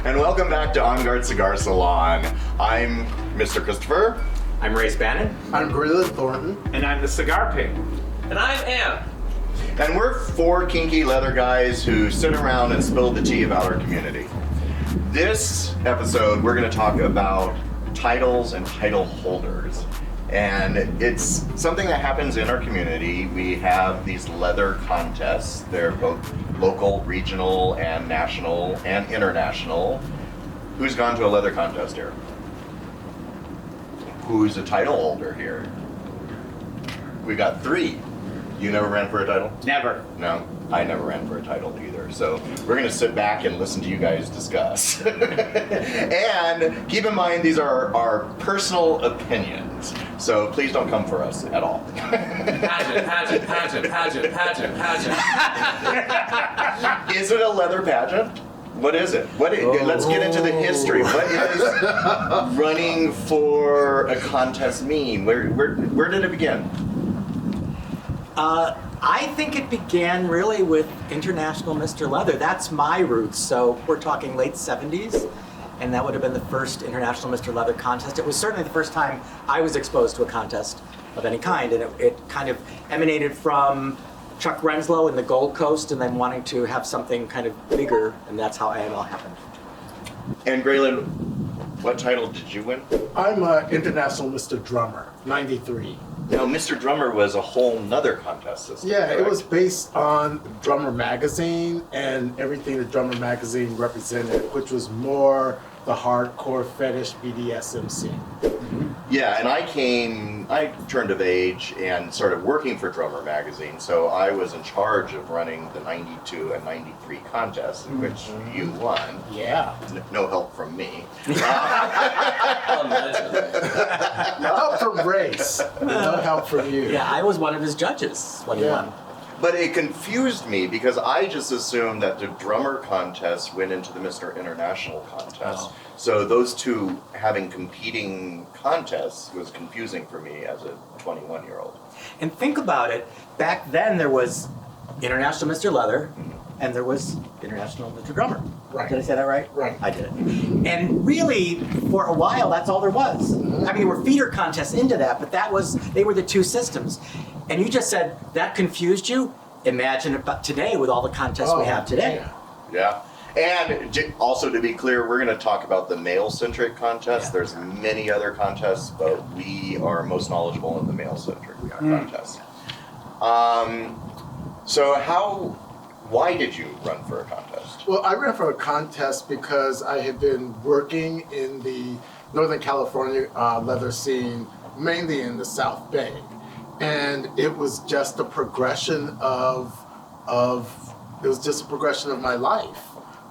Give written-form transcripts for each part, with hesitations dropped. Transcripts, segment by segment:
and welcome back to On Guard Cigar Salon. I'm Mr. Kristofer. I'm Bannon. I'm Graylin Thornton. And I'm the Cigar Pig. And I'm Amp. And we're four kinky leather guys who sit around and spill the tea about our community. This episode, we're going to talk about titles and title holders. And it's something that happens in our community. We have these leather contests. They're both local, regional, and national, and international. Who's gone to a leather contest here? Who's a title holder here? We got three. You never ran for a title? Never. No, I never ran for a title either. So we're going to sit back and listen to you guys discuss. And keep in mind, these are our personal opinions. So please don't come for us at all. Pageant. Is it a leather pageant? What is it? Let's get into the history. What is running for a contest mean? Where did it begin? I think it began really with International Mr. Leather. That's my roots. So we're talking late 70s, and that would have been the first International Mr. Leather contest. It was certainly the first time I was exposed to a contest of any kind, and it kind of emanated from Chuck Renslow in the Gold Coast, and then wanting to have something kind of bigger, and that's how AML happened. And Graylin, what title did you win? I'm International Mr. Drummer, 93. Now, Mr. Drummer was a whole nother contest system. Yeah, correct? it was based on Drummer Magazine and everything that Drummer Magazine represented, which was more the hardcore fetish BDSM scene. Yeah, and I turned of age and started working for Drummer Magazine, so I was in charge of running the 92 and 93 contests, in which you won. Yeah. No help from me. No help from Race. No help from you. Yeah, I was one of his judges when he won. But it confused me because I just assumed that the drummer contest went into the Mr. International contest. Oh. So those two having competing contests was confusing for me as a 21-year-old. And think about it, back then there was International Mr. Leather, and there was International Mr. Drummer. Right. Did I say that right? Right. I did. And really, for a while, that's all there was. I mean, there were feeder contests into that, but they were the two systems. And you just said that confused you. Imagine about today with all the contests we have today. Yeah. And also to be clear, we're going to talk about the male-centric contests. Yeah. There's many other contests, but we are most knowledgeable in the male-centric contests. So why did you run for a contest? Well, I ran for a contest because I had been working in the Northern California leather scene, mainly in the South Bay. And it was just a progression of my life.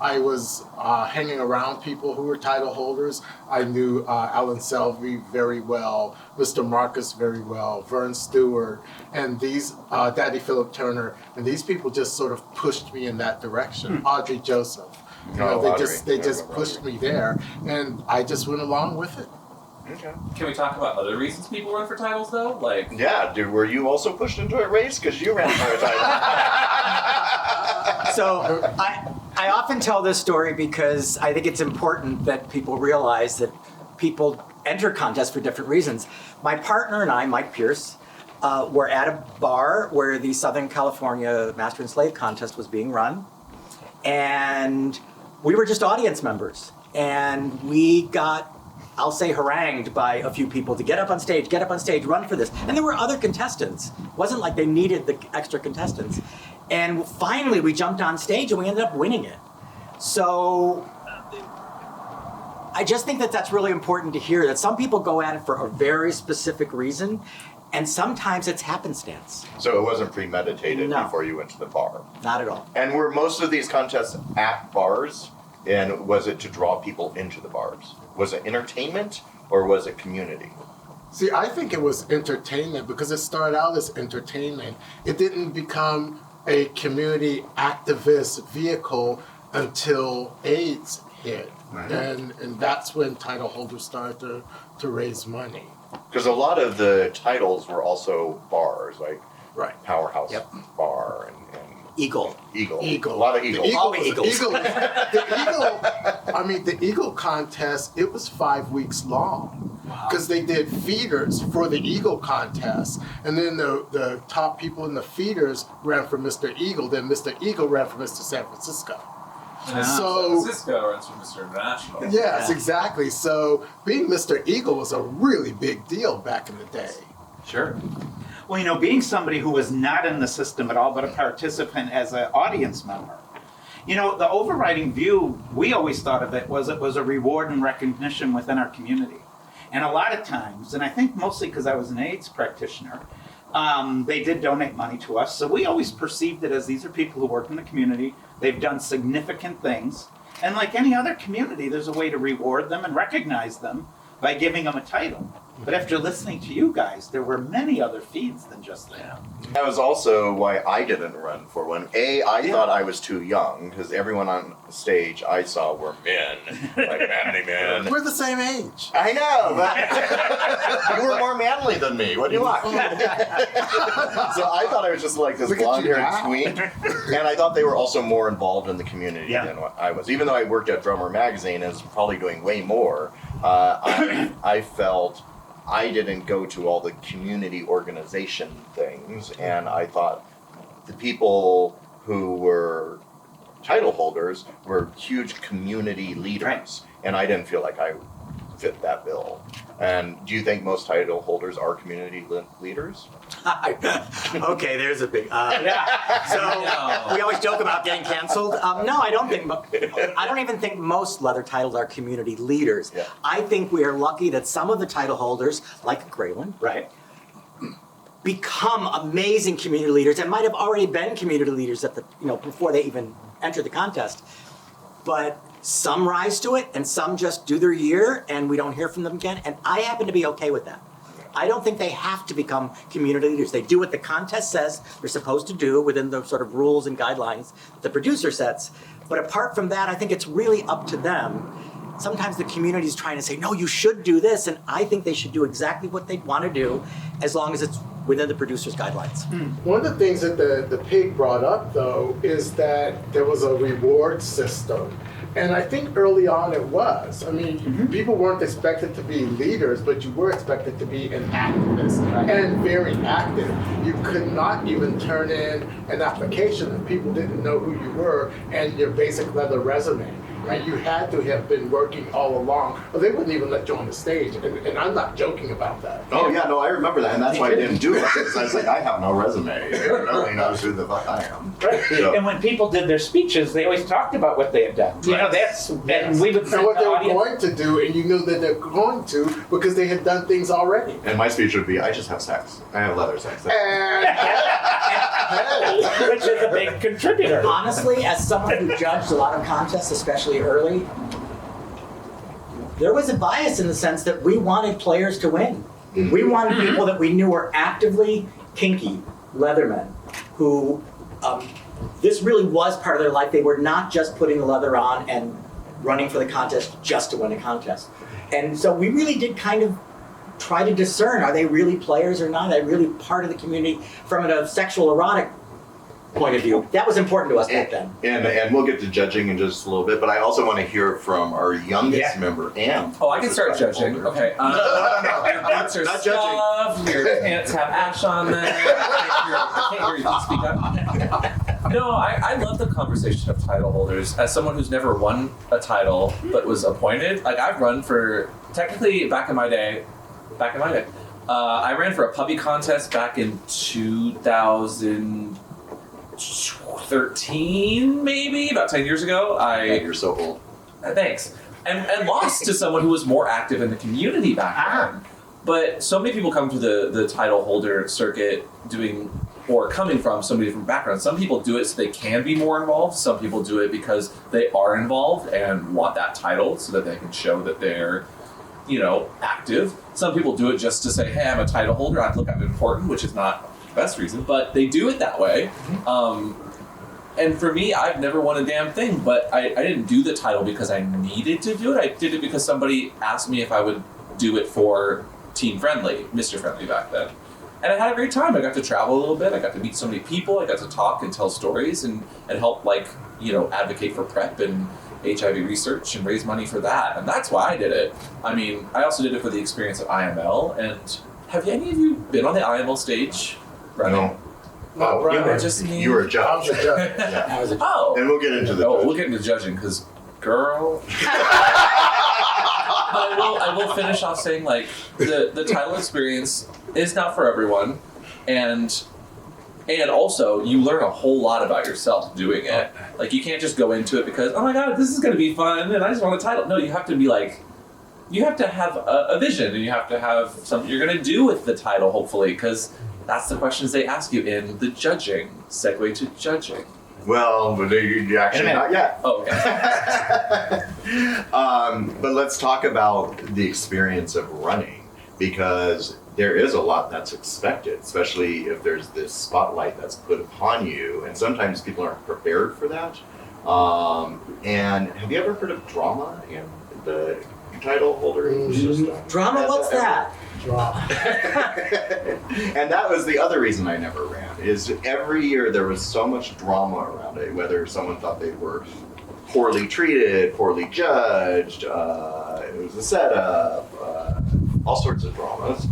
I was hanging around people who were title holders. I knew Alan Selvey very well, Mr. Marcus very well, Vern Stewart, and these Daddy Philip Turner, and these people just sort of pushed me in that direction. Audrey Joseph, they just pushed me there, and I just went along with it. Okay. Can we talk about other reasons people run for titles, though? Like, Yeah, dude, were you also pushed into a race? Because you ran for a title. So I often tell this story because I think it's important that people realize that people enter contests for different reasons. My partner and I, Mike Pierce, were at a bar where the Southern California Master and Slave contest was being run. And we were just audience members. And we got, I'll say, harangued by a few people to get up on stage, run for this. And there were other contestants. It wasn't like they needed the extra contestants. And finally, we jumped on stage and we ended up winning it. So I just think that that's really important to hear, that some people go at it for a very specific reason, and sometimes it's happenstance. So it wasn't premeditated No. before you went to the bar? Not at all. And were most of these contests at bars? And was it to draw people into the bars? Was it entertainment or was it community? See, I think it was entertainment because it started out as entertainment. It didn't become a community activist vehicle until AIDS hit. And that's when title holders started to raise money. Because a lot of the titles were also bars, like Right. Powerhouse Yep. Bar and Eagle. Eagle. A lot of eagles. Always eagles. The Eagle contest, it was 5 weeks long. Because they did feeders for the Eagle contest. And then the top people in the feeders ran for Mr. Eagle. Then Mr. Eagle ran for Mr. San Francisco. San Francisco runs from Mr. International. Yes, exactly. So being Mr. Eagle was a really big deal back in the day. Sure. Well, being somebody who was not in the system at all, but a participant as an audience member, the overriding view, we always thought of it was a reward and recognition within our community. And a lot of times, and I think mostly because I was an AIDS practitioner, they did donate money to us. So we always perceived it as these are people who work in the community. They've done significant things. And like any other community, there's a way to reward them and recognize them by giving them a title. But after listening to you guys, there were many other feeds than just that. That was also why I didn't run for one. I thought I was too young, because everyone on stage I saw were men, like manly men. We're the same age. I know, but you were more manly than me. What do you want? So I thought I was just like this Look at you blonde-haired now. tween, and I thought they were also more involved in the community than what I was. Even though I worked at Drummer Magazine and was probably doing way more, I felt I didn't go to all the community organization things, and I thought the people who were title holders were huge community leaders, and I didn't feel like I fit that bill. And do you think most title holders are community leaders? Okay, there's a big. So we always joke about getting canceled. No, I don't think. I don't even think most leather titles are community leaders. Yeah. I think we are lucky that some of the title holders, like Graylin, Right. become amazing community leaders and might have already been community leaders at the before they even enter the contest. But some rise to it, and some just do their year, and we don't hear from them again. And I happen to be okay with that. I don't think they have to become community leaders. They do what the contest says they're supposed to do within the sort of rules and guidelines that the producer sets. But apart from that, I think it's really up to them. Sometimes the community is trying to say, no, you should do this, and I think they should do exactly what they want to do as long as it's within the producer's guidelines. One of the things that the pig brought up, though, is that there was a reward system. And I think early on it was. I mean, people weren't expected to be leaders, but you were expected to be an activist and very active. You could not even turn in an application if people didn't know who you were and your basic leather resume. Right? You had to have been working all along, or they wouldn't even let you on the stage. And I'm not joking about that. Oh yeah, no, I remember that, and that's why I didn't do it. Because I was like, I have no resume. Nobody knows who the fuck I am. So, And when people did their speeches, they always talked about what they had done. And we would And send what the they were audience. going to do, and you knew that they're going to because they had done things already. and my speech would be, I just have sex. I have leather sex. Which is a big contributor. Honestly, as someone who judged a lot of contests, especially early, there was a bias in the sense that we wanted players to win. We wanted people that we knew were actively kinky leathermen who this really was part of their life. They were not just putting the leather on and running for the contest just to win a contest. And so we really did kind of try to discern, are they really players or not? Are they really part of the community from a sexual erotic point of view? That was important to us back then. And we'll get to judging in just a little bit, but I also want to hear from our youngest member, Amp. Oh, I can start judging. Okay. Your boots are Not judging. scuffed, your pants have ash on them. I can't hear you. Can you speak up? No, I love the conversation of title holders. As someone who's never won a title but was appointed, like I've run for, technically back in my day, I ran for a puppy contest back in 2013, maybe, about 10 years ago. You're so old. Thanks. And lost to someone who was more active in the community back then. But so many people come to the title holder circuit coming from so many different backgrounds. Some people do it so they can be more involved. Some people do it because they are involved and want that title so that they can show that they're, active. Some people do it just to say, hey, I'm a title holder. I'm important, which is not the best reason, but they do it that way. And for me, I've never won a damn thing, but I didn't do the title because I needed to do it. I did it because somebody asked me if I would do it for Team Friendly, Mr. Friendly back then. And I had a great time. I got to travel a little bit. I got to meet so many people. I got to talk and tell stories and help, like, advocate for PrEP and HIV research and raise money for that. And that's why I did it. I mean, I also did it for the experience of IML. And have any of you been on the IML stage? No. No, Brian, you were just me. You were a I was judge. a judge. Yeah. I was a Oh. And we'll get into the. Oh, judge. we'll get into judging because, girl. But I will finish off saying, like, the title experience is not for everyone, and also you learn a whole lot about yourself doing it. Like, you can't just go into it because, oh my god, this is going to be fun and I just want a title. No, you have to be like, you have to have a vision, and you have to have something you're going to do with the title, hopefully, because that's the questions they ask you in the judging. Segue to judging. Well, but you actually not yet. Oh, okay. But let's talk about the experience of running, because there is a lot that's expected, especially if there's this spotlight that's put upon you, and sometimes people aren't prepared for that. And have you ever heard of drama in the title holder system? Drama? What's that? Drop. And that was the other reason I never ran, is every year there was so much drama around it, whether someone thought they were poorly treated, poorly judged, it was a setup, all sorts of dramas.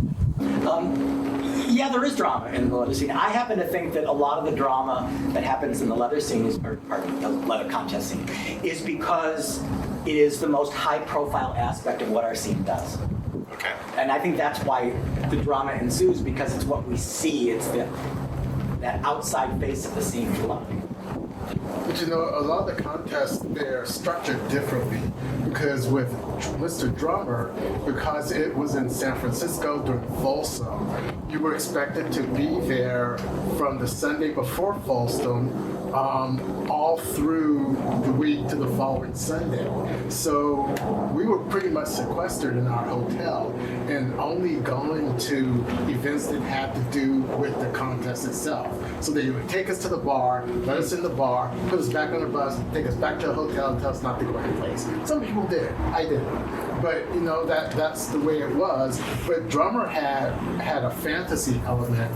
Yeah, there is drama in the leather scene. I happen to think that a lot of the drama that happens in the leather scene the leather contest scene, is because it is the most high-profile aspect of what our scene does. Okay. And I think that's why the drama ensues, because it's what we see. It's that outside face of the scene we love. But a lot of the contests, they're structured differently, because with Mr. Drummer, because it was in San Francisco during Folsom, you were expected to be there from the Sunday before Folsom all through the week to the following Sunday. So we were pretty much sequestered in our hotel and only going to events that had to do with the contest itself. So they would take us to the bar, let us in the bar, put us back on the bus, take us back to the hotel and tell us not to go anyplace. Some people did. I didn't. But that's the way it was. But Drummer had a fantasy element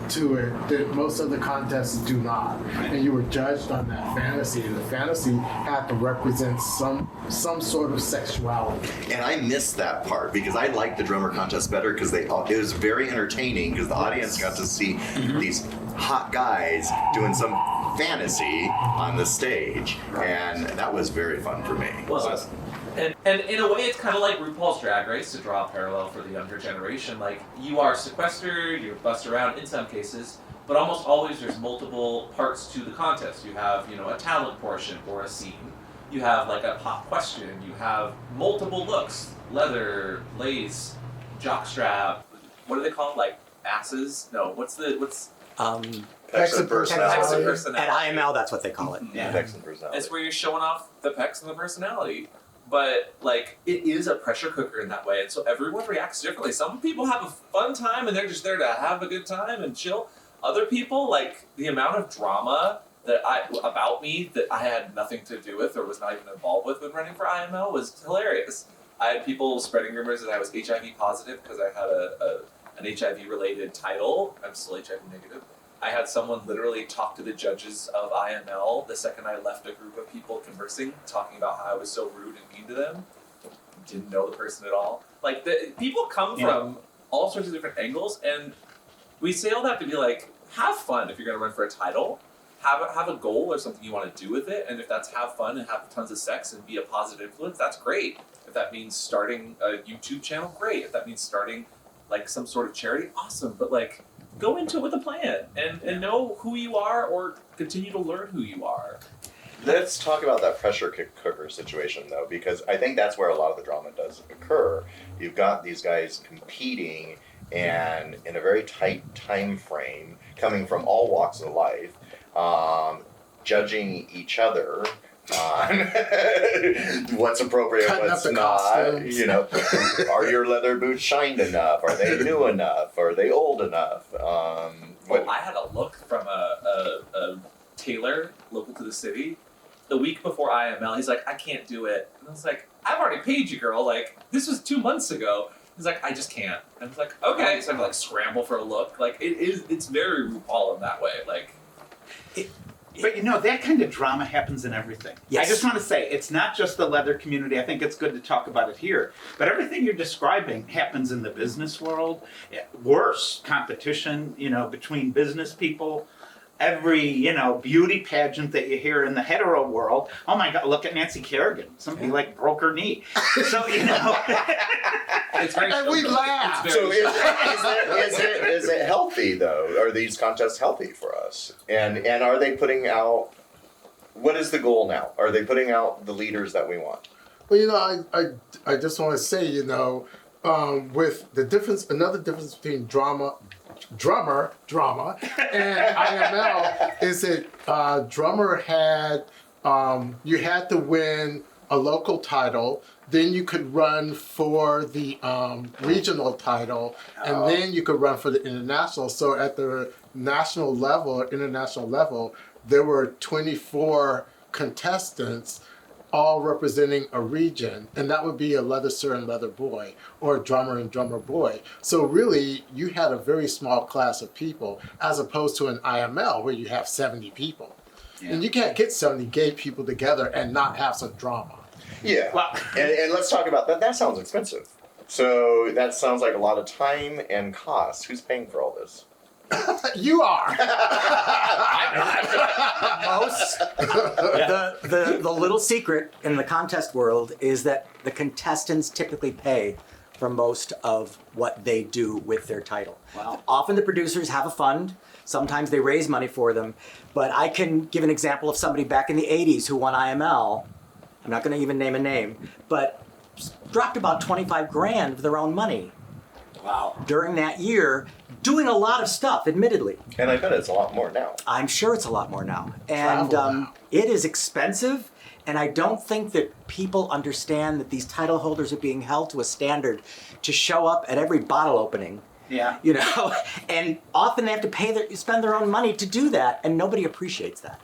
to it that most of the contests do not, and you were judged on that fantasy, and the fantasy had to represent some sort of sexuality. And I missed that part because I liked the drummer contest better because it was very entertaining because the audience got to see these hot guys doing some fantasy on the stage, and that was very fun for me. Well, and in a way, it's kind of like RuPaul's Drag Race, to draw a parallel for the younger generation. Like, you are sequestered, you're bussed around in some cases, but almost always there's multiple parts to the contest. You have, a talent portion or a scene. You have, like, a pop question. You have multiple looks: leather, lace, jockstrap. What do they call it? Like, asses? No, what's Pecs and personality. At IML, that's what they call it. Yeah. Pecs and personality. It's where you're showing off the pecs and the personality. But, like, it is a pressure cooker in that way, and so everyone reacts differently. Some people have a fun time, and they're just there to have a good time and chill. Other people, like, the amount of drama about me that I had nothing to do with or was not even involved with when running for IML was hilarious. I had people spreading rumors that I was HIV positive because I had an HIV-related title. I'm still HIV negative. I had someone literally talk to the judges of IML the second I left a group of people conversing, talking about how I was so rude and mean to them. Didn't know the person at all. Like, people come from all sorts of different angles, and we say all that to be like, have fun if you're going to run for a title. Have a goal or something you want to do with it, and if that's have fun and have tons of sex and be a positive influence, that's great. If that means starting a YouTube channel, great. If that means starting, like, some sort of charity, awesome. But, like, go into it with a plan and know who you are, or continue to learn who you are. Let's talk about that pressure cooker situation, though, because I think that's where a lot of the drama does occur. You've got these guys competing, and in a very tight time frame, coming from all walks of life, judging each other on what's appropriate, Cutting what's up the not. costumes. Are your leather boots shined enough? Are they new enough? Are they old enough? Well, I had a look from a tailor local to the city. The week before IML, he's like, I can't do it. And I was like, I've already paid you, girl. Like, this was 2 months ago. He's like, I just can't. And it's like, okay. So I have to like scramble for a look. Like it's very RuPaul in that way. Like, But you know, that kind of drama happens in everything. Yes. I just want to say, it's not just the leather community. I think it's good to talk about it here. But everything you're describing happens in the business world. Worse, competition, you know, between business people. Every, you know, beauty pageant that you hear in the hetero world. Oh my God, look at Nancy Kerrigan. Somebody like broke her knee. So, you know. it's very. And we laugh. It's So very is it healthy though? Are these contests healthy for us? And are they putting out? What is the goal now? Are they putting out the leaders that we want? Well, you know, I just want to say, you know, with the difference, another difference between drama, and IML is that drummer had, you had to win a local title, then you could run for the regional title, and then you could run for the international. So at the national level, or international level, there were 24 contestants all representing a region, and that would be a leather sir and leather boy, or a drummer and drummer boy. So really, you had a very small class of people, as opposed to an IML where you have 70 people. Yeah. And you can't get 70 gay people together and not have some drama. Yeah. Well- and let's talk about that. That sounds expensive. So that sounds like a lot of time and cost. Who's paying for all this? You are. Most the little secret in the contest world is that the contestants typically pay for most of what they do with their title. Wow. Often the producers have a fund. Sometimes they raise money for them. But I can give an example of somebody back in the 80s who won IML. I'm not going to even name a name, but dropped about 25 grand of their own money. Wow. During that year, doing a lot of stuff, admittedly. And I bet it's a lot more now. I'm sure it's a lot more now. And Travel now. it is expensive, and I don't think that people understand that these title holders are being held to a standard to show up at every bottle opening. Yeah. You know, and often they have to spend their own money to do that, and nobody appreciates that.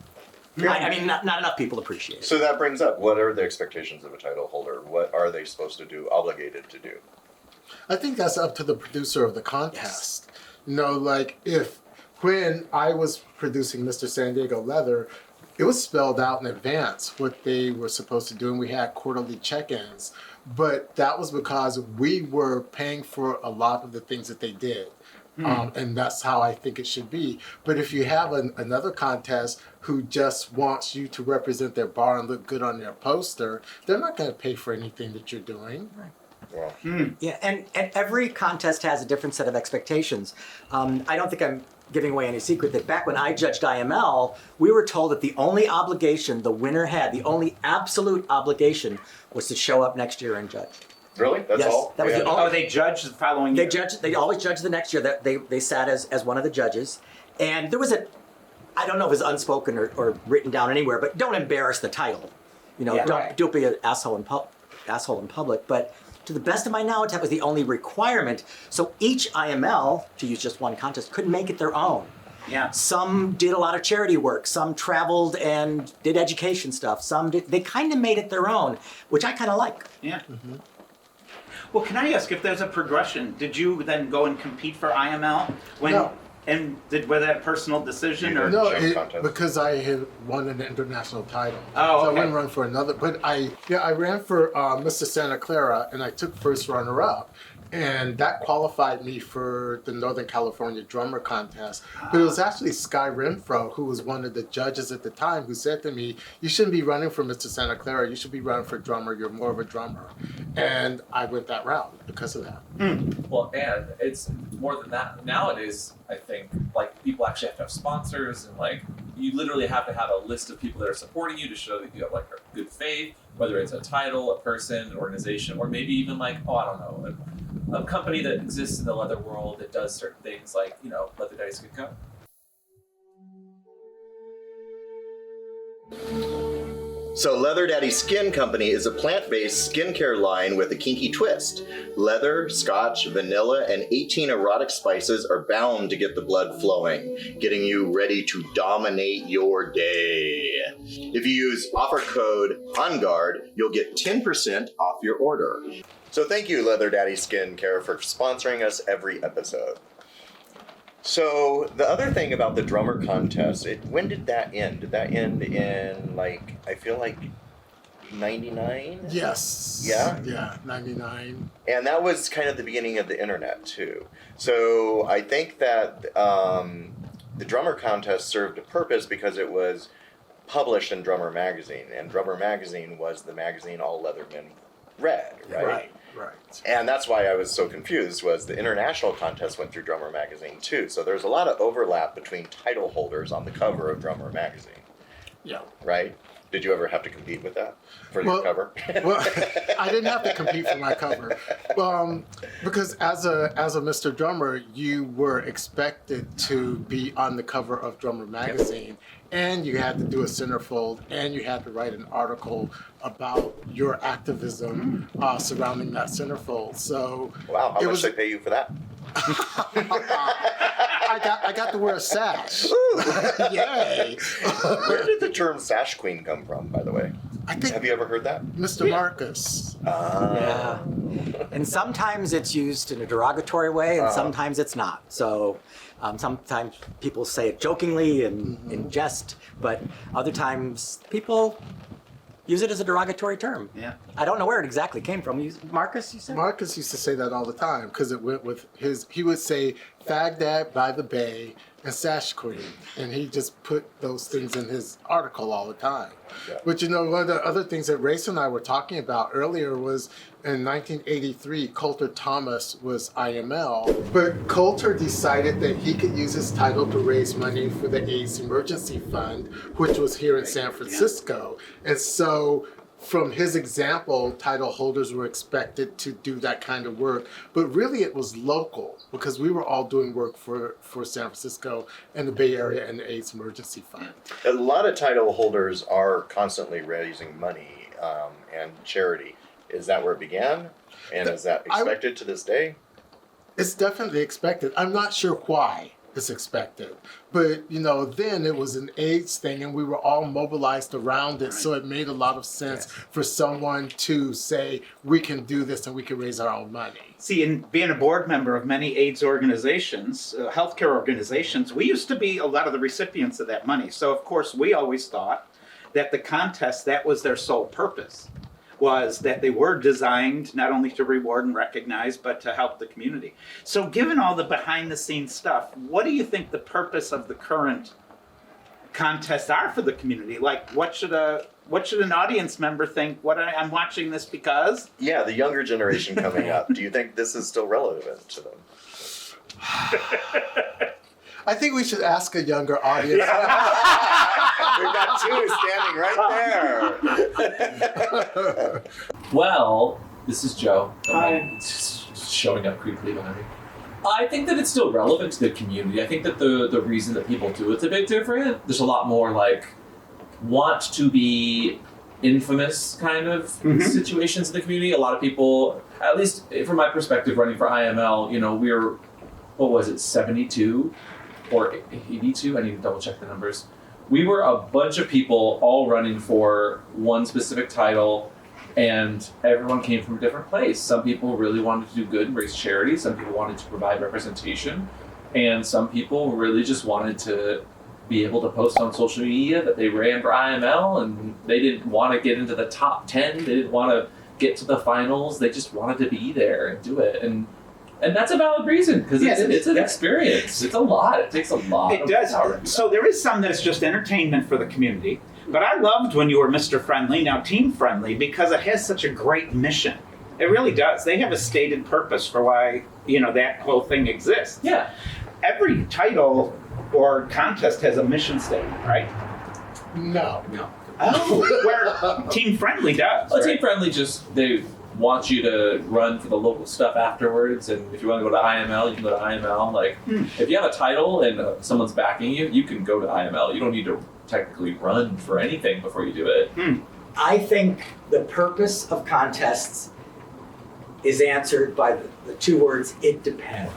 I mean, not enough people appreciate it. So that brings up, what are the expectations of a title holder? What are they supposed to do, obligated to do? I think that's up to the producer of the contest. You know, like when I was producing Mr. San Diego Leather, it was spelled out in advance what they were supposed to do, and we had quarterly check-ins. But that was because we were paying for a lot of the things that they did. And that's how I think it should be. But if you have another contest who just wants you to represent their bar and look good on their poster, they're not going to pay for anything that you're doing. Right. Well, Yeah, and every contest has a different set of expectations. I don't think I'm giving away any secret that back when I judged IML, we were told that the only obligation the winner had, the only absolute obligation, was to show up next year and judge. really? That's Yes, all? that was We the had- only- Oh, they judge the following year. They always judge the next year. That they sat as one of the judges, and there was I don't know if it's unspoken or written down anywhere, but don't embarrass the title. You know, Yeah. don't be an asshole in public. But to the best of my knowledge, that was the only requirement. So each IML, to use just one contest, could make it their own. Yeah. Some did a lot of charity work. Some traveled and did education stuff. Some did. They kind of made it their own, which I kind of like. Yeah. Well, can I ask if there's a progression? Did you then go and compete for IML? No. And was that a personal decision You or? didn't. No, Jump contest. because I had won an international title. Oh, So I okay. wouldn't run for another. But I ran for Mr. Santa Clara, and I took first runner-up. And that qualified me for the Northern California Drummer Contest. But it was actually Sky Renfro, who was one of the judges at the time, who said to me, "You shouldn't be running for Mr. Santa Clara. You should be running for drummer. You're more of a drummer." And I went that route because of that. Well, and it's more than that. Nowadays, I think, like, people actually have to have sponsors, and, like, you literally have to have a list of people that are supporting you to show that you have, like, a good faith, whether it's a title, a person, an organization, or maybe even, like, I don't know, a company that exists in the leather world that does certain things like, Leather Dice Good Co. So Leather Daddy Skin Company is a plant-based skincare line with a kinky twist. Leather, scotch, vanilla, and 18 erotic spices are bound to get the blood flowing, getting you ready to dominate your day. If you use offer code ONGUARD, you'll get 10% off your order. So thank you, Leather Daddy Skincare, for sponsoring us every episode. So the other thing about the drummer contest, when did that end? Did that end in, like, I feel like 99? Yes. Yeah? Yeah, 99. And that was kind of the beginning of the internet too. So I think that the drummer contest served a purpose because it was published in Drummer Magazine, and Drummer Magazine was the magazine all Leathermen read, right? Right. And that's why I was so confused, was the international contest went through Drummer Magazine too. So there's a lot of overlap between title holders on the cover of Drummer Magazine, Yeah. right? Did you ever have to compete with that for your cover? Well, I didn't have to compete for my cover, because as a Mr. Drummer, you were expected to be on the cover of Drummer Magazine, and you had to do a centerfold, and you had to write an article about your activism surrounding that centerfold. So Wow, how much they pay you for that? I got to wear a sash. Yay! Where did the term sash queen come from, by the way? I think Have you ever heard that? Mr. Marcus. Yeah. And sometimes it's used in a derogatory way, and sometimes it's not. So sometimes people say it jokingly and in jest, but other times people use it as a derogatory term. Yeah. I don't know where it exactly came from. Marcus, you said? Marcus used to say that all the time because it went with he would say fag dad by the bay and sash queen, and he just put those things in his article all the time. Yeah. But you know, one of the other things that Race and I were talking about earlier was in 1983, Coulter Thomas was IML, but Coulter decided that he could use his title to raise money for the AIDS Emergency Fund, which was here in San Francisco. And so from his example, title holders were expected to do that kind of work, but really it was local because we were all doing work for San Francisco and the Bay Area and the AIDS Emergency Fund. A lot of title holders are constantly raising money and charity. Is that where it began? And is that expected to this day? It's definitely expected. I'm not sure why it's expected, but you know, then it was an AIDS thing and we were all mobilized around it, so it made a lot of sense for someone to say, we can do this and we can raise our own money. See, in being a board member of many AIDS organizations, healthcare organizations, we used to be a lot of the recipients of that money. So of course we always thought that the contest, that was their sole purpose, was that they were designed not only to reward and recognize, but to help the community. So given all the behind the scenes stuff, what do you think the purpose of the current contests are for the community? Like, what should an audience member think? I'm watching this because? Yeah, the younger generation coming up. Do you think this is still relevant to them? I think we should ask a younger audience. We've got two standing right there. Well, this is Joe. Hi. Just showing up creepily behind me. I think that it's still relevant to the community. I think that the reason that people do it's a bit different. There's a lot more like want to be infamous kind of situations in the community. A lot of people, at least from my perspective, running for IML, you know, we're, what was it, 72 or 82? I need to double check the numbers. We were a bunch of people all running for one specific title, and everyone came from a different place. Some people really wanted to do good and raise charity. Some people wanted to provide representation. And some people really just wanted to be able to post on social media that they ran for IML, and they didn't want to get into the top 10. They didn't want to get to the finals. They just wanted to be there and do it. And that's a valid reason, because it's an experience. It's a lot. It takes a lot. It does. So there is some that's just entertainment for the community. But I loved when you were Mr. Friendly, now Team Friendly, because it has such a great mission. It really does. They have a stated purpose for why, you know, that whole thing exists. Yeah. Every title or contest has a mission statement, right? No. Oh, where Team Friendly does. Well, right? Team Friendly they want you to run for the local stuff afterwards, and if you want to go to IML, you can go to IML. Like, if you have a title and someone's backing you, you can go to IML. You don't need to technically run for anything before you do it. I think the purpose of contests is answered by the two words, it depends.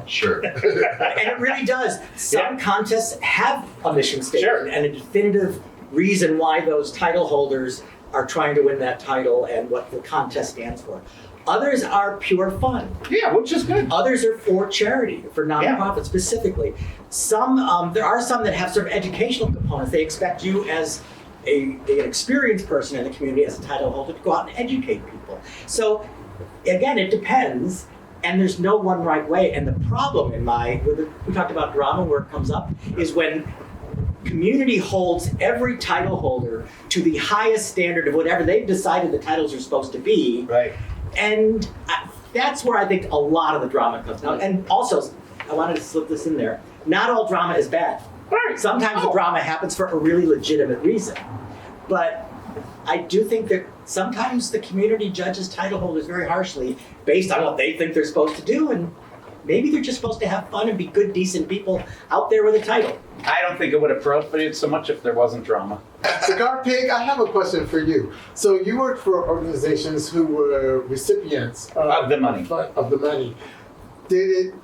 Sure. And it really does. Some contests have a mission statement Sure. and a definitive reason why those title holders are trying to win that title and what the contest stands for. Others are pure fun. Yeah, which is good. Others are for charity, for nonprofit specifically. Some, there are some that have sort of educational components. They expect you as an experienced person in the community, as a title holder, to go out and educate people. So again, it depends, and there's no one right way. And the problem we talked about drama where it comes up, is when community holds every title holder to the highest standard of whatever they've decided the titles are supposed to be. Right. And that's where I think a lot of the drama comes down. And also, I wanted to slip this in there, not all drama is bad. Right. Sometimes the drama happens for a really legitimate reason. But I do think that sometimes the community judges title holders very harshly based on what they think they're supposed to do, and maybe they're just supposed to have fun and be good, decent people out there with a title. I don't think it would have profited so much if there wasn't drama. Cigar Pig, I have a question for you. So you worked for organizations who were recipients Of the money. Of the money. Did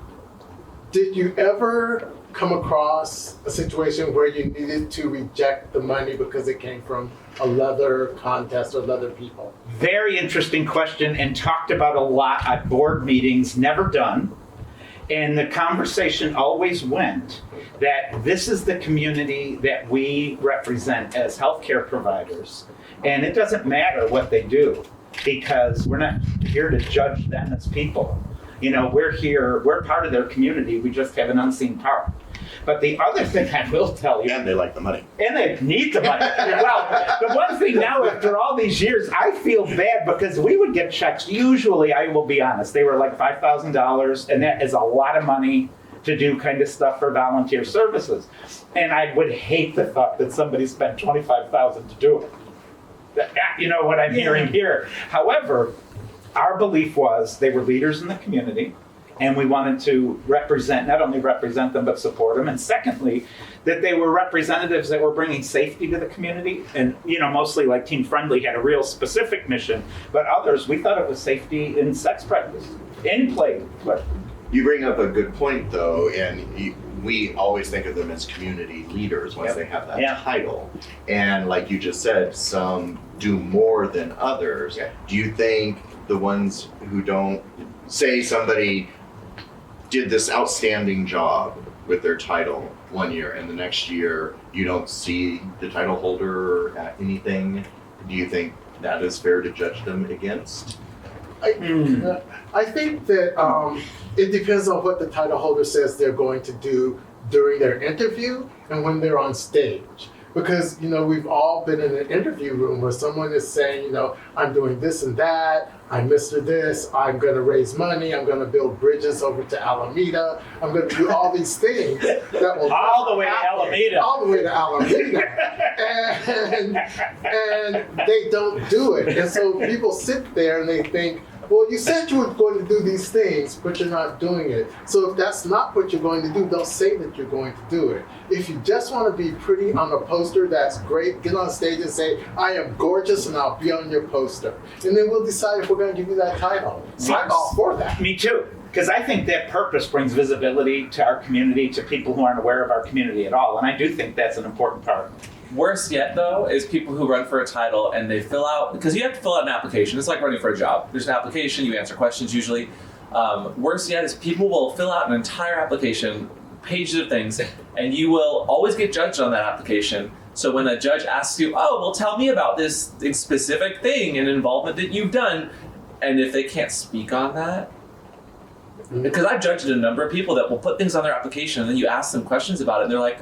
you ever come across a situation where you needed to reject the money because it came from a leather contest or leather people? Very interesting question, and talked about a lot at board meetings, never done. And the conversation always went that this is the community that we represent as healthcare providers. And it doesn't matter what they do, because we're not here to judge them as people. You know, we're part of their community, we just have an unseen part. But the other thing I will tell you, And they like the money. and they need the money. Well, the one thing now, after all these years, I feel bad because we would get checks. Usually, I will be honest, they were like $5,000, and that is a lot of money to do kind of stuff for volunteer services. And I would hate the thought that somebody spent $25,000 to do it. You know what I'm hearing here. However, our belief was they were leaders in the community, and we wanted to not only represent them, but support them. And secondly, that they were representatives that were bringing safety to the community. And, you know, mostly like Team Friendly had a real specific mission, but others, we thought it was safety in sex practice, in play. You bring up a good point, though, and we always think of them as community leaders once they have that title. And like you just said, some do more than others. Yeah. Do you think the ones who don't, say somebody did this outstanding job with their title one year and the next year you don't see the title holder at anything, do you think that is fair to judge them against? I think that it depends on what the title holder says they're going to do during their interview and when they're on stage. Because, you know, we've all been in an interview room where someone is saying, you know, I'm doing this and that, I'm Mr. This, I'm going to raise money, I'm going to build bridges over to Alameda, I'm going to do all these things that will All the way to Alameda. All the way to Alameda. and they don't do it. And so people sit there and they think, well, you said you were going to do these things, but you're not doing it. So if that's not what you're going to do, don't say that you're going to do it. If you just want to be pretty on a poster, that's great. Get on stage and say, I am gorgeous and I'll be on your poster. And then we'll decide if we're going to give you that title. So I'm all for that. Me too. Because I think that purpose brings visibility to our community, to people who aren't aware of our community at all. And I do think that's an important part. Worse yet, though, is people who run for a title and they fill out, because you have to fill out an application. It's like running for a job. There's an application, you answer questions usually. Worse yet is people will fill out an entire application, pages of things, and you will always get judged on that application. So when a judge asks you, oh, well, tell me about this specific thing and involvement that you've done, and if they can't speak on that, because I've judged a number of people that will put things on their application and then you ask them questions about it and they're like,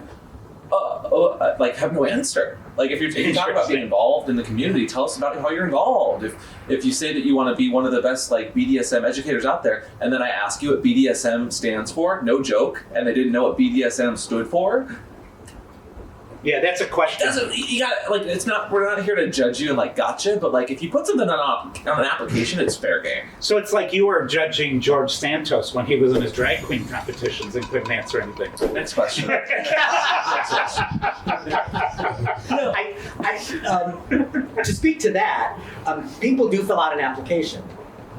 like have no answer. Like if you talk about being involved in the community, tell us about how you're involved. If you say that you want to be one of the best like BDSM educators out there, and then I ask you what BDSM stands for, no joke, and they didn't know what BDSM stood for. Yeah, that's a question. You got like it's not. We're not here to judge you and like gotcha, but like if you put something on an application, it's fair game. So it's like you were judging George Santos when he was in his drag queen competitions and couldn't answer anything. Next question. to speak to that, people do fill out an application.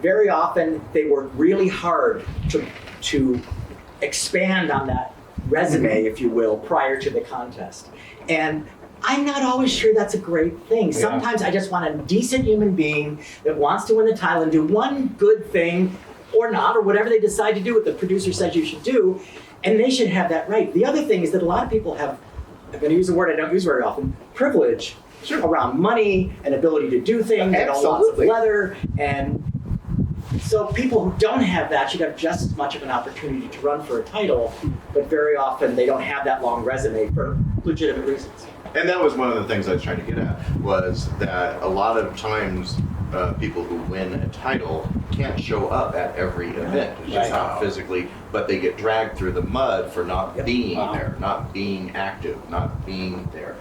Very often, they work really hard to expand on that resume, if you will, prior to the contest. And I'm not always sure that's a great thing. Sometimes I just want a decent human being that wants to win the title and do one good thing or not, or whatever they decide to do, what the producer says you should do, and they should have that right. The other thing is that a lot of people have, I'm going to use a word I don't use very often, privilege around money and ability to do things, and lots of leather, and so people who don't have that should have just as much of an opportunity to run for a title, but very often they don't have that long resume for legitimate reasons. And that was one of the things I was trying to get at, was that a lot of times people who win a title can't show up at every event. It's just not physically, but they get dragged through the mud for not being there, not being active, not being there.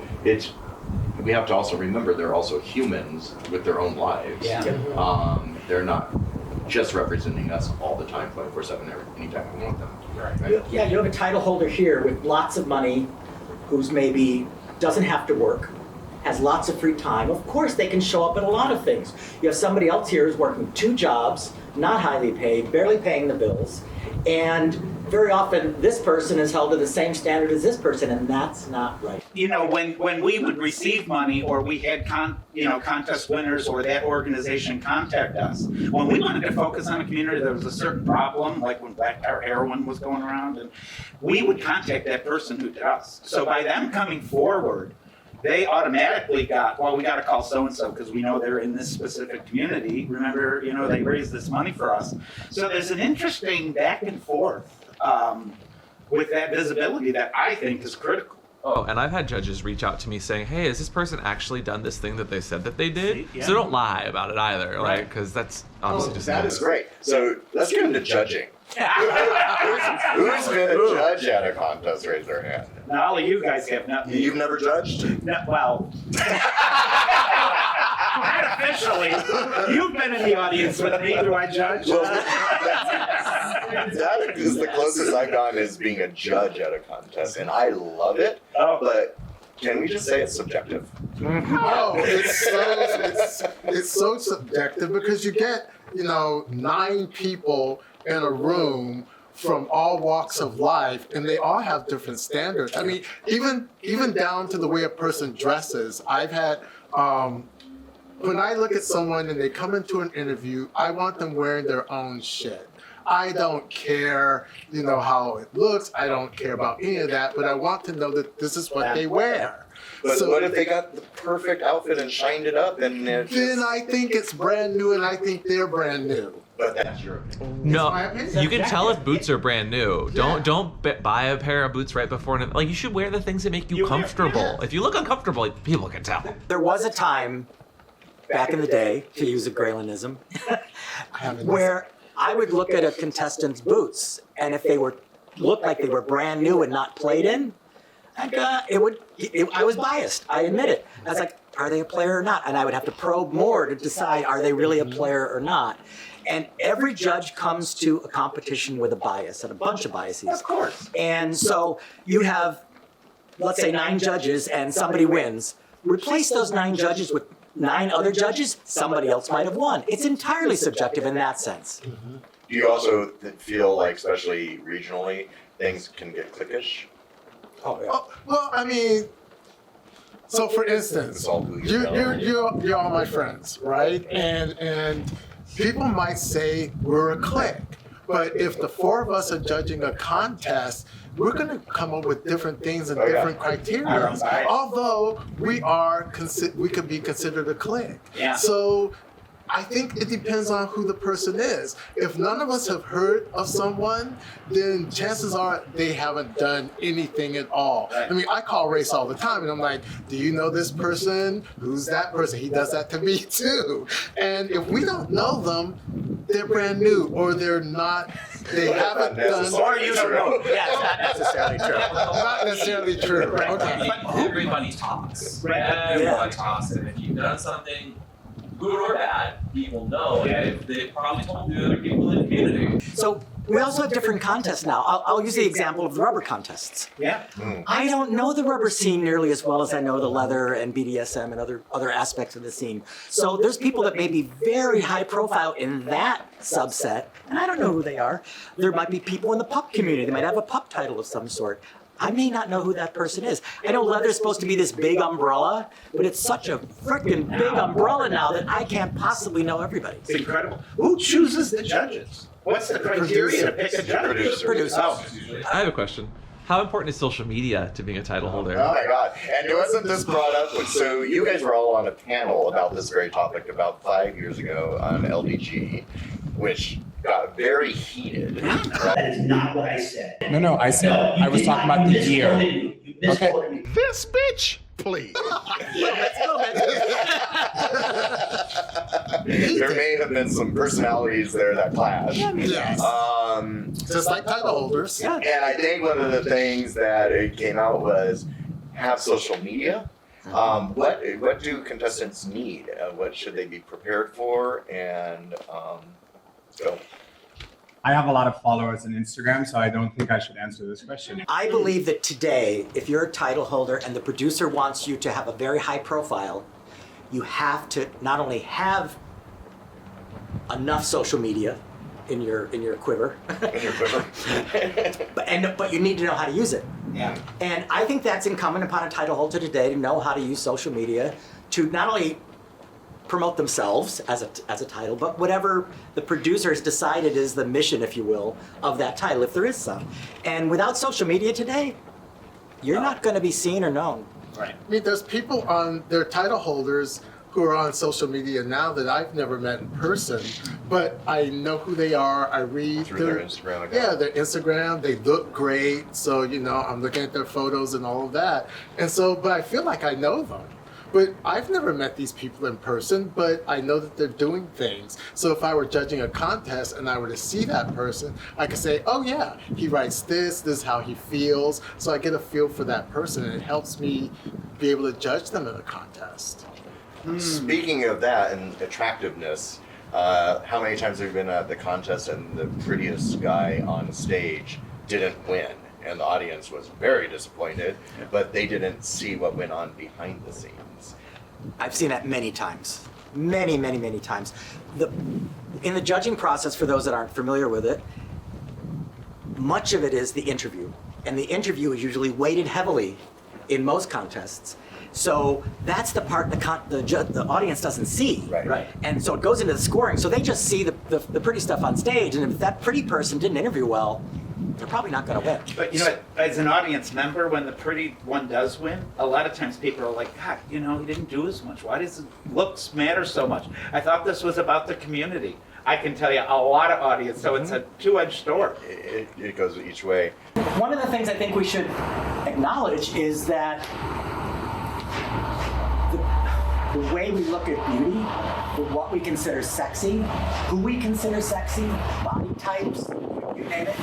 We have to also remember they're also humans with their own lives. They're not just representing us all the time, 24/7, anytime we want them. Right? Yeah, you have a title holder here with lots of money, who's maybe doesn't have to work, has lots of free time. Of course, they can show up at a lot of things. You have somebody else here who's working 2 jobs, not highly paid, barely paying the bills, and very often this person is held to the same standard as this person, and that's not right. You know, when we would receive money, or we had contest winners, or that organization contact us, when we wanted to focus on a community, there was a certain problem, like when black tar heroin was going around, and we would contact that person who did us. So by them coming forward, they automatically got, well, we got to call so-and-so because we know they're in this specific community. Remember, they raised this money for us. So there's an interesting back and forth with that visibility that I think is critical. Oh, and I've had judges reach out to me saying, "Hey, has this person actually done this thing that they said that they did?" So don't lie about it either, like, because that's obviously just that is great. So let's get into judging. Who's been a judge at a contest? Raise their hand. Now, all of you guys have nothing. You've never judged? No, well, officially, you've been in the audience with me. Do I judge? That is the closest I've gotten as being a judge at a contest, and I love it. But can we just say it's subjective? Oh, it's so subjective because you get 9 people in a room from all walks of life, and they all have different standards. I mean, even down to the way a person dresses. I've had when I look at someone and they come into an interview, I want them wearing their own shit. I don't care, how it looks. I don't care about any of that, but I want to know that this is what they wear. But what if they got the perfect outfit and shined it up, and then I think it's brand new, and I think they're brand new. But that's your opinion. No, you can tell if boots are brand new. Don't buy a pair of boots right before. You should wear the things that make you comfortable. If you look uncomfortable, people can tell. There was a time back in the day, to use a Graylinism, where I would look at a contestant's boots, and if they looked like they were brand new and not played in, I was biased. I admit it. I was like, are they a player or not? And I would have to probe more to decide, are they really a player or not? And every judge comes to a competition with a bias and a bunch of biases. Of course. And so you have, let's say, 9 judges and somebody wins. Replace those 9 judges with 9 other judges, somebody else might have won. It's entirely subjective in that sense. Do you also feel like, especially regionally, things can get cliquish? Oh, yeah. Well, I mean, so for instance, you're all my friends, right? And people might say we're a clique, but if the 4 of us are judging a contest, we're going to come up with different things and different criteria. Although we could be considered a clique. Yeah. So I think it depends on who the person is. If none of us have heard of someone, then chances are they haven't done anything at all. I mean, I call Race all the time, and I'm like, do you know this person? Who's that person? He does that to me too. And if we don't know them, they're brand new, or they're not, they haven't done... Or you don't know. Yeah, it's not necessarily true. Not necessarily true. Okay. Everybody talks. Everyone talks, and if you've done something good or bad, people know, and they've probably told the other people in the community. So We also have different contests now. I'll use the example of the rubber contests. Yeah. I don't know the rubber scene nearly as well as I know the leather and BDSM and other aspects of the scene. So there's people that may be very high profile in that subset, and I don't know who they are. There might be people in the pup community. They might have a pup title of some sort. I may not know who that person is. I know leather's supposed to be this big umbrella, but it's such a freaking big umbrella now that I can't possibly know everybody. It's incredible. Who chooses the judges? What's the criteria to pick a judge? Producers. Oh. I have a question. How important is social media to being a title holder? Oh my God. And wasn't this brought up? So you guys were all on a panel about this very topic about 5 years ago on LDG, which got very heated. That is not what I said. No, I said I was talking about the year. Okay. This bitch, please. There may have been some personalities there that clashed. Yes. Just like title holders. Yeah. And I think one of the things that it came out was have social media. What do contestants need? What should they be prepared for? And go. I have a lot of followers on Instagram, so I don't think I should answer this question. I believe that today, if you're a title holder and the producer wants you to have a very high profile, you have to not only have enough social media in your quiver, In your quiver. but you need to know how to use it. Yeah. And I think that's incumbent upon a title holder today to know how to use social media to not only promote themselves as a title, but whatever the producer has decided is the mission, if you will, of that title, if there is some. And without social media today, you're not going to be seen or known. Right. I mean, there's people on their title holders who are on social media now that I've never met in person, but I know who they are. I read Through their Instagram account. Yeah, their Instagram. They look great, so I'm looking at their photos and all of that. And so, but I feel like I know them. But I've never met these people in person, but I know that they're doing things. So if I were judging a contest and I were to see that person, I could say, oh yeah, he writes this is how he feels. So I get a feel for that person, and it helps me be able to judge them in a contest. Speaking of that and attractiveness, how many times have you been at the contest and the prettiest guy on stage didn't win? And the audience was very disappointed, but they didn't see what went on behind the scenes. I've seen that many times. Many, many, many times. In the judging process, for those that aren't familiar with it, much of it is the interview. And the interview is usually weighted heavily in most contests. So that's the part the audience doesn't see. Right. And so it goes into the scoring. So they just see the pretty stuff on stage. And if that pretty person didn't interview well, they're probably not going to win. But as an audience member, when the pretty one does win, a lot of times people are like, God, he didn't do as much. Why does looks matter so much? I thought this was about the community. I can tell you a lot of audience, so it's a two-edged sword. It goes each way. One of the things I think we should acknowledge is that the way we look at beauty, what we consider sexy, who we consider sexy, body types, you name it,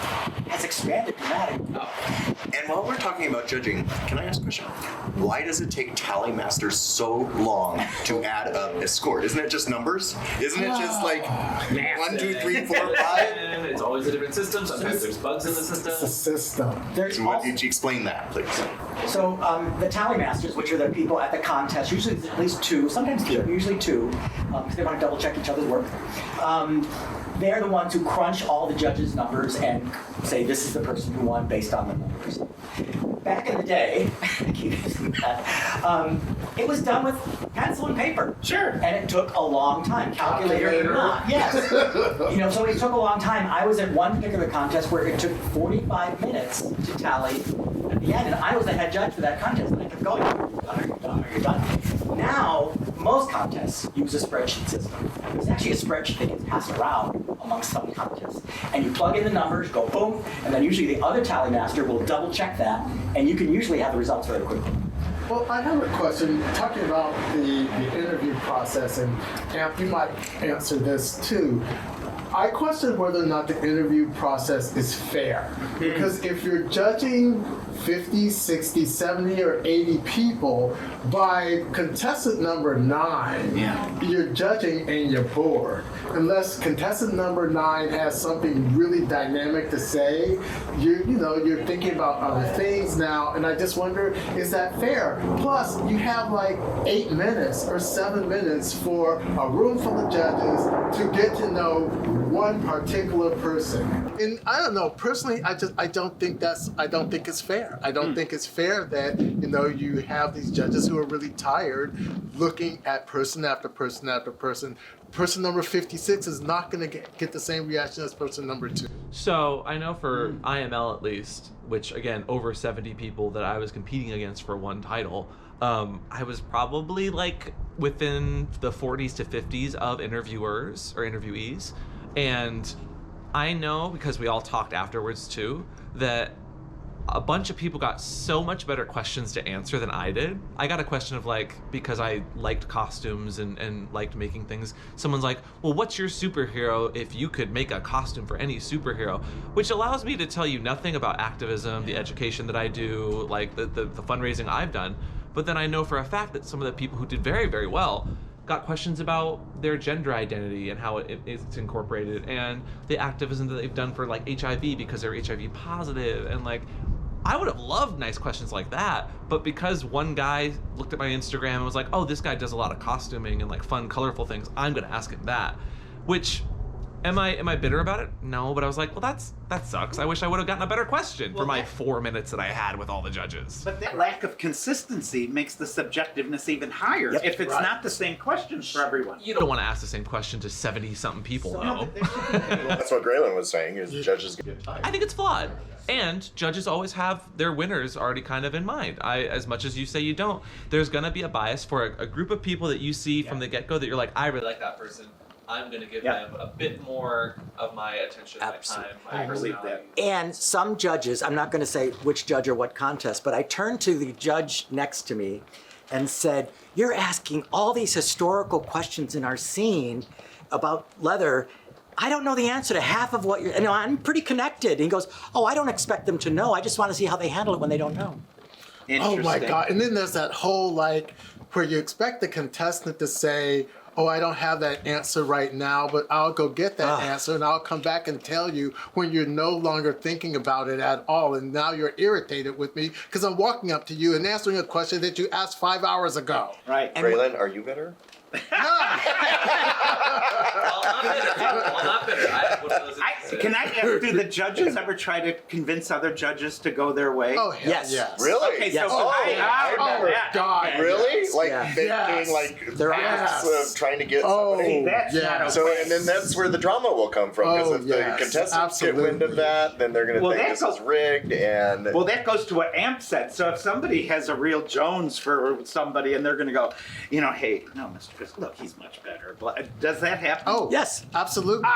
has expanded dramatically. And while we're talking about judging, can I ask a question? Why does it take Tally Masters so long to add up a score? Isn't it just numbers? Isn't it just like 1, 2, 3, 4, 5? And it's always a different system. Sometimes there's bugs in the It's a system. system. There's So also, would you explain that, please? so the tally masters, which are the people at the contest, usually at least two, sometimes three, usually two, because they want to double check each other's work. They're the ones who crunch all the judges' numbers and say this is the person who won based on the numbers. Back in the day, I keep using that, it was done with pencil and paper. Sure. And it took a long time. Calculator or not. Yes. So it took a long time. I was at one particular contest where it took 45 minutes to tally at the end, and I was the head judge for that contest, and I kept going. Are you done? Are you done? Now, most contests use a spreadsheet system. There's actually a spreadsheet that gets passed around amongst some contests. And you plug in the numbers, go boom, and then usually the other tally master will double check that, and you can usually have the results very quickly. Well, I have a question. Talking about the interview process, and Amp, you might answer this too. I question whether or not the interview process is fair. Because if you're judging 50, 60, 70, or 80 people by contestant number 9, you're judging and you're bored. Unless contestant number 9 has something really dynamic to say, you're thinking about other things now, and I just wonder, is that fair? Plus, you have like 8 minutes or 7 minutes for a room full of judges to get to know one particular person. And I don't know, personally, I don't think it's fair. I don't think it's fair that, you have these judges who are really tired looking at person after person after person. Person number 56 is not going to get the same reaction as person number 2. So I know for IML at least, which again, over 70 people that I was competing against for one title, I was probably like within the 40s to 50s of interviewers or interviewees. And I know, because we all talked afterwards too, that a bunch of people got so much better questions to answer than I did. I got a question of like, because I liked costumes and liked making things, someone's like, well, what's your superhero if you could make a costume for any superhero? Which allows me to tell you nothing about activism, the education that I do, like the fundraising I've done. But then I know for a fact that some of the people who did very, very well got questions about their gender identity and how it's incorporated, and the activism that they've done for like HIV because they're HIV positive, and like I would have loved nice questions like that, but because one guy looked at my Instagram and was like, oh, this guy does a lot of costuming and like fun, colorful things, I'm gonna ask him that. Which, am I bitter about it? No, but I was like, well, that sucks. I wish I would have gotten a better question for my 4 minutes that I had with all the judges. But that lack of consistency makes the subjectiveness even higher if it's not the same question for everyone. You don't want to ask the same question to 70-something people, though. That's what Graylin was saying, is judges get tired. I think it's flawed. And judges always have their winners already kind of in mind. As much as you say you don't, there's going to be a bias for a group of people that you see from the get-go that you're like, I really like that person. I'm going to give them a bit more of my attention, my time, my personality. And some judges, I'm not going to say which judge or what contest, but I turned to the judge next to me and said, you're asking all these historical questions in our scene about leather. I don't know the answer to half of what you're, I'm pretty connected. And he goes, oh, I don't expect them to know. I just want to see how they handle it when they don't know. Oh my God. And then there's that whole where you expect the contestant to say, oh, I don't have that answer right now, but I'll go get that answer and I'll come back and tell you when you're no longer thinking about it at all. And now you're irritated with me because I'm walking up to you and answering a question that you asked 5 hours ago. Right. Graylin, are you better? Well, not bitter. I have one of those instances. Can I ask, do the judges ever try to convince other judges to go their way? Oh, yes. Really? Okay, Yes. so I remember. God. Really? Like Yeah. making They're of trying to get somebody. That's not okay. So, and then that's where the drama will come from, because if the contestants get wind of that, then they're going to think this is rigged. And well, that goes to what Amp said. So if somebody has a real Jones for somebody, and they're going to go, hey, no, Mr. Fisk, look, he's much better. Does that happen? Oh, yes, absolutely.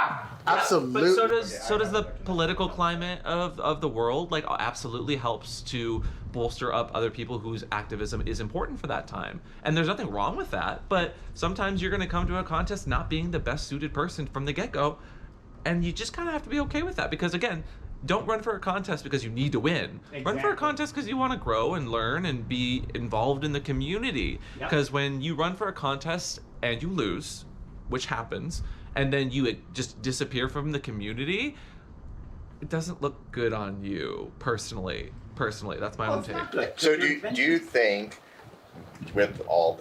Absolutely. But so does the political climate of the world. Like, absolutely helps to bolster up other people whose activism is important for that time. And there's nothing wrong with that. But sometimes you're going to come to a contest not being the best suited person from the get-go, and you just kind of have to be okay with that. Because again, don't run for a contest because you need to win. Exactly. Run for a contest because you want to grow and learn and be involved in the community. Because when you run for a contest and you lose, which happens, and then you just disappear from the community, it doesn't look good on you personally. That's my own take. so do you think, with all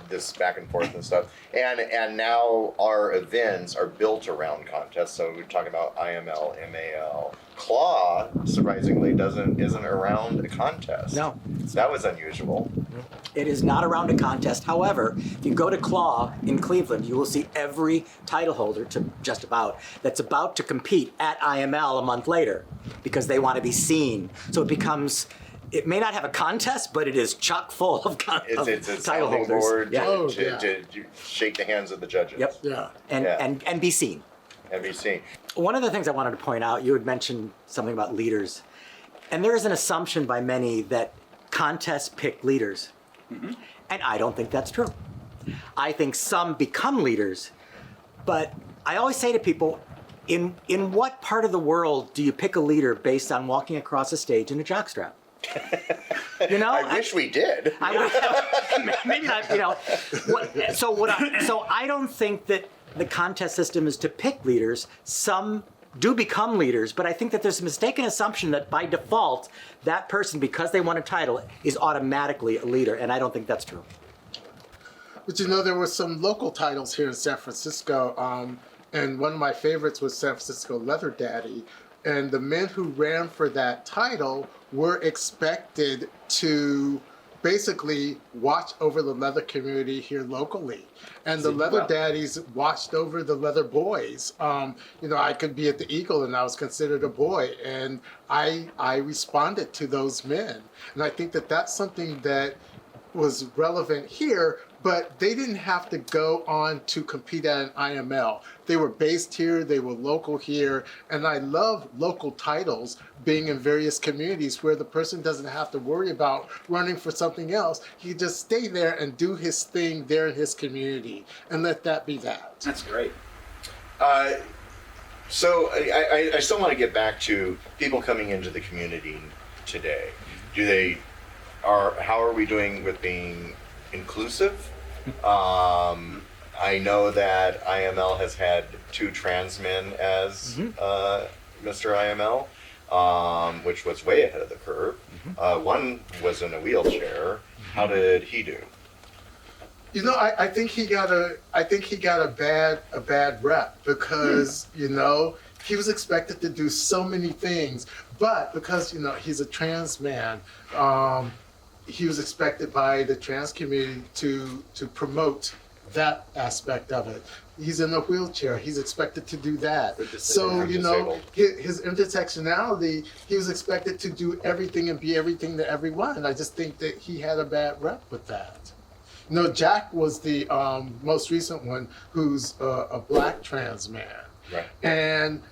this back and forth and stuff, and now our events are built around contests, so we're talking about IML, MAL, Claw, surprisingly, isn't around a contest. No. That was unusual. it is not around a contest. However, if you go to Claw in Cleveland, you will see every title holder, to just about, that's about to compete at IML a month later because they want to be seen. So it becomes, it may not have a contest, but it is chock full of It's a title sounding holders. board Yeah. to shake the hands of the judges. Yep. Yeah. And be seen. And be seen. One of the things I wanted to point out, you had mentioned something about leaders. And there is an assumption by many that contests pick leaders. Mm-hmm. And I don't think that's true. I think some become leaders, but I always say to people, in what part of the world do you pick a leader based on walking across a stage in a jockstrap? You know, I wish we did. Maybe not. You know, so I don't think that the contest system is to pick leaders. Some do become leaders, but I think that there's a mistaken assumption that by default, that person, because they won a title, is automatically a leader, and I don't think that's true. But you know, there were some local titles here in San Francisco, and one of my favorites was San Francisco Leather Daddy. And the men who ran for that title were expected to basically watch over the leather community here locally. And the Leather Daddies watched over the Leather Boys. You know, I could be at the Eagle and I was considered a boy. And I responded to those men. And I think that that's something that was relevant here, but they didn't have to go on to compete at an IML. They were based here, they were local here, and I love local titles being in various communities where the person doesn't have to worry about running for something else. He just stay there and do his thing there in his community, and let that be that. That's great. So I still want to get back to people coming into the community today. How are we doing with being inclusive? I know that IML has had 2 trans men as Mr. IML, which was way ahead of the curve. One was in a wheelchair. How did he do? You know, I think he got a bad rep because you know he was expected to do so many things, but because you know he's a trans man, he was expected by the trans community to promote that aspect of it. He's in a wheelchair. He's expected to do that. So you know, his intersectionality, he was expected to do everything and be everything to everyone. And I just think that he had a bad rep with that. You know, Jack was the most recent one who's a black trans man. Right. And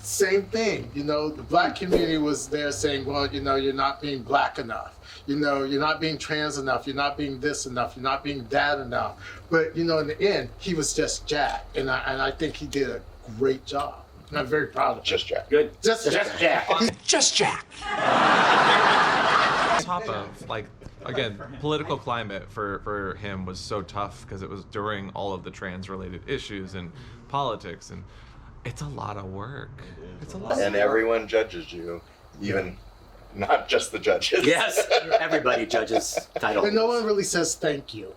same thing, you know, the black community was there saying, well, you know, you're not being black enough. You know, you're not being trans enough. You're not being this enough. You're not being that enough. But, you know, in the end, he was just Jack. And I think he did a great job. And I'm very proud of him. Just Jack. Good. Just Jack. Just Jack. On top of, like, again, political climate for him was so tough because it was during all of the trans-related issues and politics, and it's a lot of work. It's a lot. And everyone judges you, even not just the judges. Yes, everybody judges title. And no one really says thank you.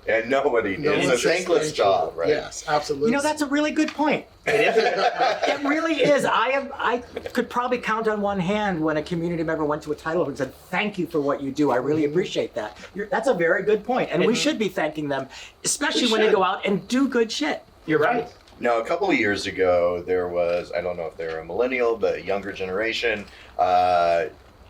And nobody. No It's one a says thankless thank job, you. right? Yes, absolutely. You know, that's a really good point. It really is. I could probably count on one hand when a community member went to a title and said, "Thank you for what you do. I really appreciate that." That's a very good point, and we should be thanking them, especially when they go out and do good shit. You're right. Now, a couple of years ago, there was, I don't know if they're a millennial, but a younger generation,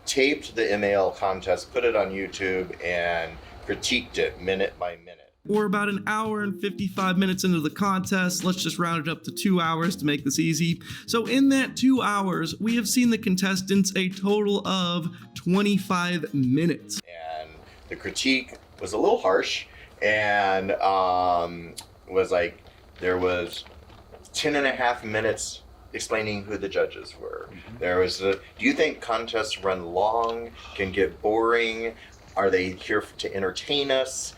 taped the MAL contest, put it on YouTube, and critiqued it minute by minute. We're about an hour and 55 minutes into the contest. Let's just round it up to 2 hours to make this easy. So in that 2 hours, we have seen the contestants a total of 25 minutes. And the critique was a little harsh, and was like, there was 10.5 minutes explaining who the judges were. There was do you think contests run long, can get boring? Are they here to entertain us?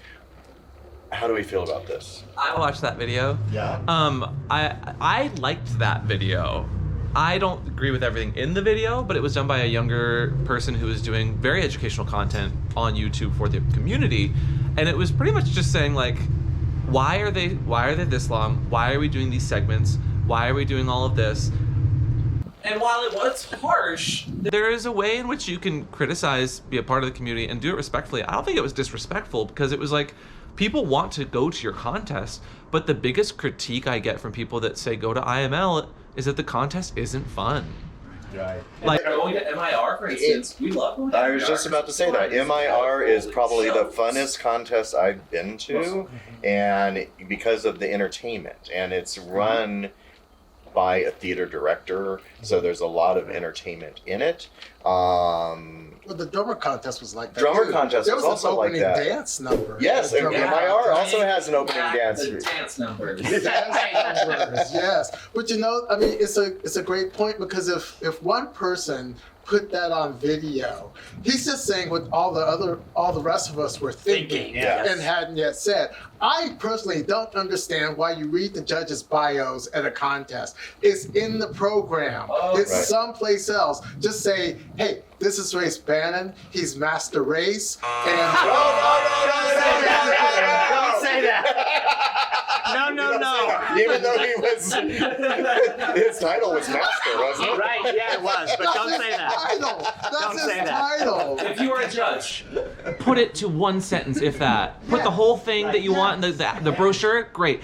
How do we feel about this? I watched that video. Yeah. I liked that video. I don't agree with everything in the video, but it was done by a younger person who was doing very educational content on YouTube for the community, and it was pretty much just saying like, why are they this long? Why are we doing these segments? Why are we doing all of this? And while it was harsh, there is a way in which you can criticize, be a part of the community, and do it respectfully. I don't think it was disrespectful because it was like, people want to go to your contest, but the biggest critique I get from people that say go to IML is that the contest isn't fun. Right. Like going to MIR, for instance, we love going to I was just about to say that. MIR is probably the funnest contest I've been to, and because of the entertainment, and it's run by a theater director, so there's a lot of entertainment in it. Well, the drummer contest was like that. Drummer too. contest there was was also an like opening that. dance number. Yes, and Drummer MIR contest. also has an opening dance. The dance numbers. Dance numbers, yes. But you know, I mean, it's a great point, because if one person put that on video, he's just saying what all the rest of us were thinking yes. and hadn't yet said. I personally don't understand why you read the judges' bios at a contest. It's in the program. It's right. someplace else. Just say, hey, this is Race Bannon. He's Master Race. And Don't say that. No. Even though he was, his title was Master, wasn't it? Right, yeah, it was, but don't say that. Title. That's Don't his say that. title. If you were a judge, Put it to one sentence, if that. Put the whole thing that you want in the brochure. Great.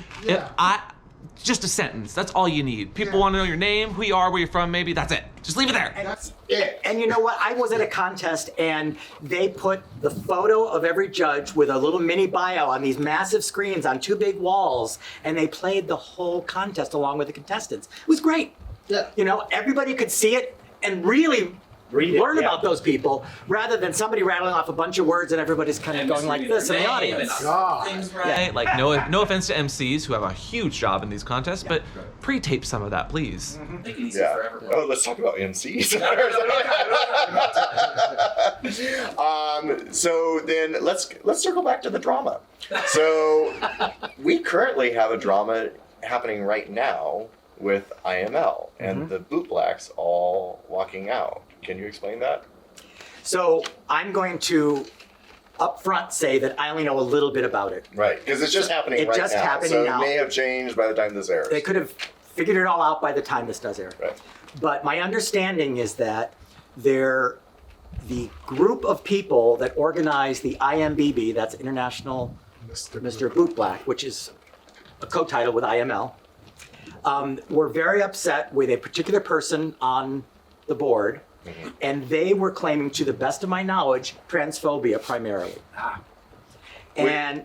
Just a sentence. That's all you need. People want to know your name, who you are, where you're from. Maybe that's it. Just leave it there. That's it. And you know what? I was at a contest and they put the photo of every judge with a little mini bio on these massive screens on 2 big walls, and they played the whole contest along with the contestants. It was great. Yeah. You know, everybody could see it and really learn about those people, rather than somebody rattling off a bunch of words and everybody's kind of going like this in the audience. God. things right. Like no offense to MCs who have a huge job in these contests, but pre-tape some of that, please. Make it easy Yeah. for everyone. Oh, let's talk about MCs. So then let's circle back to the drama. So we currently have a drama happening right now with IML and the bootblacks all walking out. Can you explain that? So I'm going to up front say that I only know a little bit about it. Right, because it's just happening It's right just now. happening so now. it may have changed by the time this airs. They could have figured it all out by the time this does air. Right. But my understanding is that the group of people that organize the IMBB, that's International Mr. Bootblack, which is a co-title with IML, were very upset with a particular person on the board, and they were claiming, to the best of my knowledge, transphobia primarily. And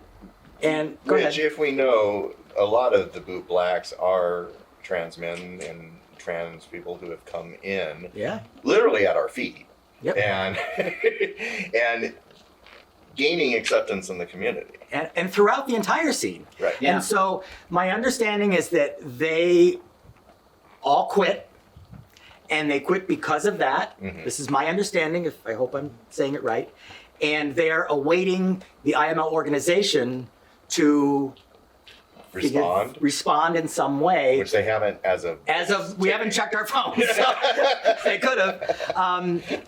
go Which, ahead. if we know, a lot of the bootblacks are trans men and trans people who have come in Yeah. literally at our feet. Yep. And and gaining acceptance in the community. And throughout the entire scene. Right. Yeah. And so my understanding is that they all quit, and they quit because of that. This is my understanding, I hope I'm saying it right. And they're awaiting the IML organization to respond in some way. Which they haven't as of We haven't checked our phones, so they could have.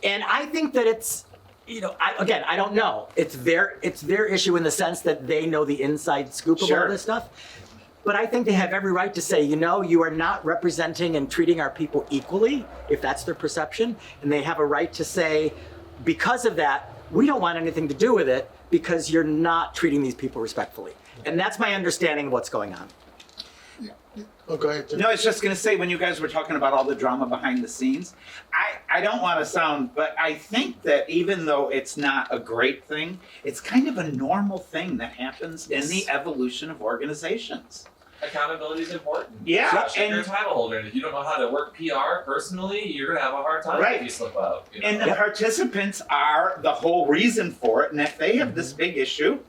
And I think that it's, I don't know. It's their issue in the sense that they know the inside scoop of all this stuff. But I think they have every right to say, you are not representing and treating our people equally, if that's their perception. And they have a right to say, because of that, we don't want anything to do with it because you're not treating these people respectfully. And that's my understanding of what's going on. Oh, go ahead, Jim. No, I was just going to say, when you guys were talking about all the drama behind the scenes, I don't want to sound, but I think that even though it's not a great thing, it's kind of a normal thing that happens in the evolution of organizations. Accountability is important. Yeah, Especially if you're a title holder, and if you don't know how to work PR personally, you're gonna have a hard time if you slip up. And the participants are the whole reason for it, and if they have this big issue,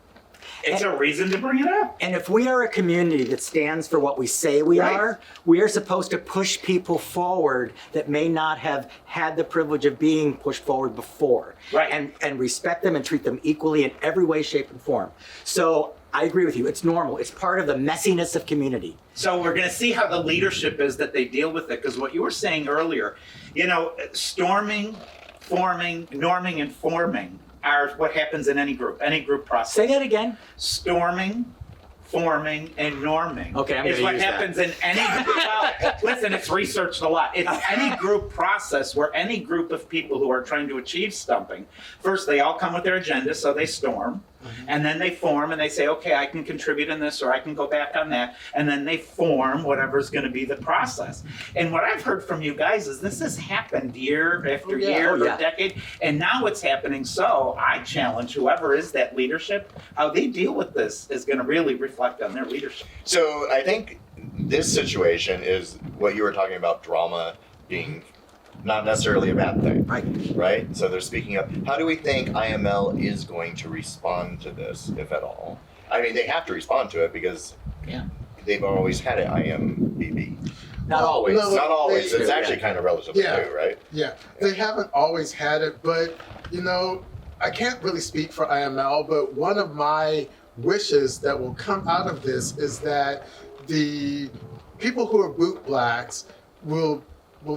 it's a reason to bring it up. And if we are a community that stands for what we say we are, we are supposed to push people forward that may not have had the privilege of being pushed forward before. Right. And respect them and treat them equally in every way, shape, and form. So I agree with you. It's normal. It's part of the messiness of community. So we're going to see how the leadership is that they deal with it, because what you were saying earlier, storming, forming, norming, and forming are what happens in any group process. Say that again. Storming, forming, and norming Okay, I'm is gonna what use that. happens in any well, listen, it's researched a lot. It's any group process where any group of people who are trying to achieve something, first they all come with their agenda, so they storm, and then they form and they say, okay, I can contribute in this or I can go back on that, and then they form whatever's going to be the process. And what I've heard from you guys is this has happened year after year or decade, and now it's happening. So I challenge whoever is that leadership, how they deal with this is going to really reflect on their leadership. So I think this situation is what you were talking about, drama being not necessarily a bad thing. Right? So they're speaking up. How do we think IML is going to respond to this, if at all? I mean, they have to respond to it because they've always had an IMBB. Not always. No, Not always. they- It's actually kind of relatively Yeah. new, right? Yeah, they haven't always had it, but I can't really speak for IML, but one of my wishes that will come out of this is that the people who are bootblacks will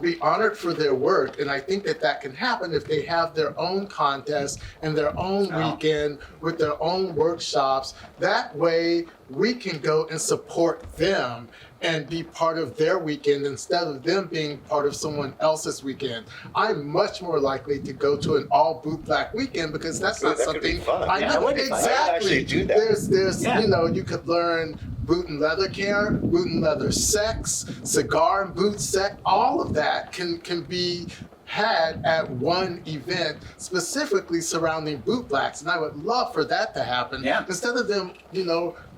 be honored for their work, and I think that can happen if they have their own contest and their own weekend with their own workshops. That way we can go and support them and be part of their weekend instead of them being part of someone else's weekend. I'm much more likely to go to an all bootblack weekend because that's not That could be something fun. I Yeah, know that would be fun. I would exactly. actually do that. There's Yeah. you could learn boot and leather care, boot and leather sex, cigar and boot sex. All of that can be had at one event specifically surrounding bootblacks, and I would love for that to happen instead of them,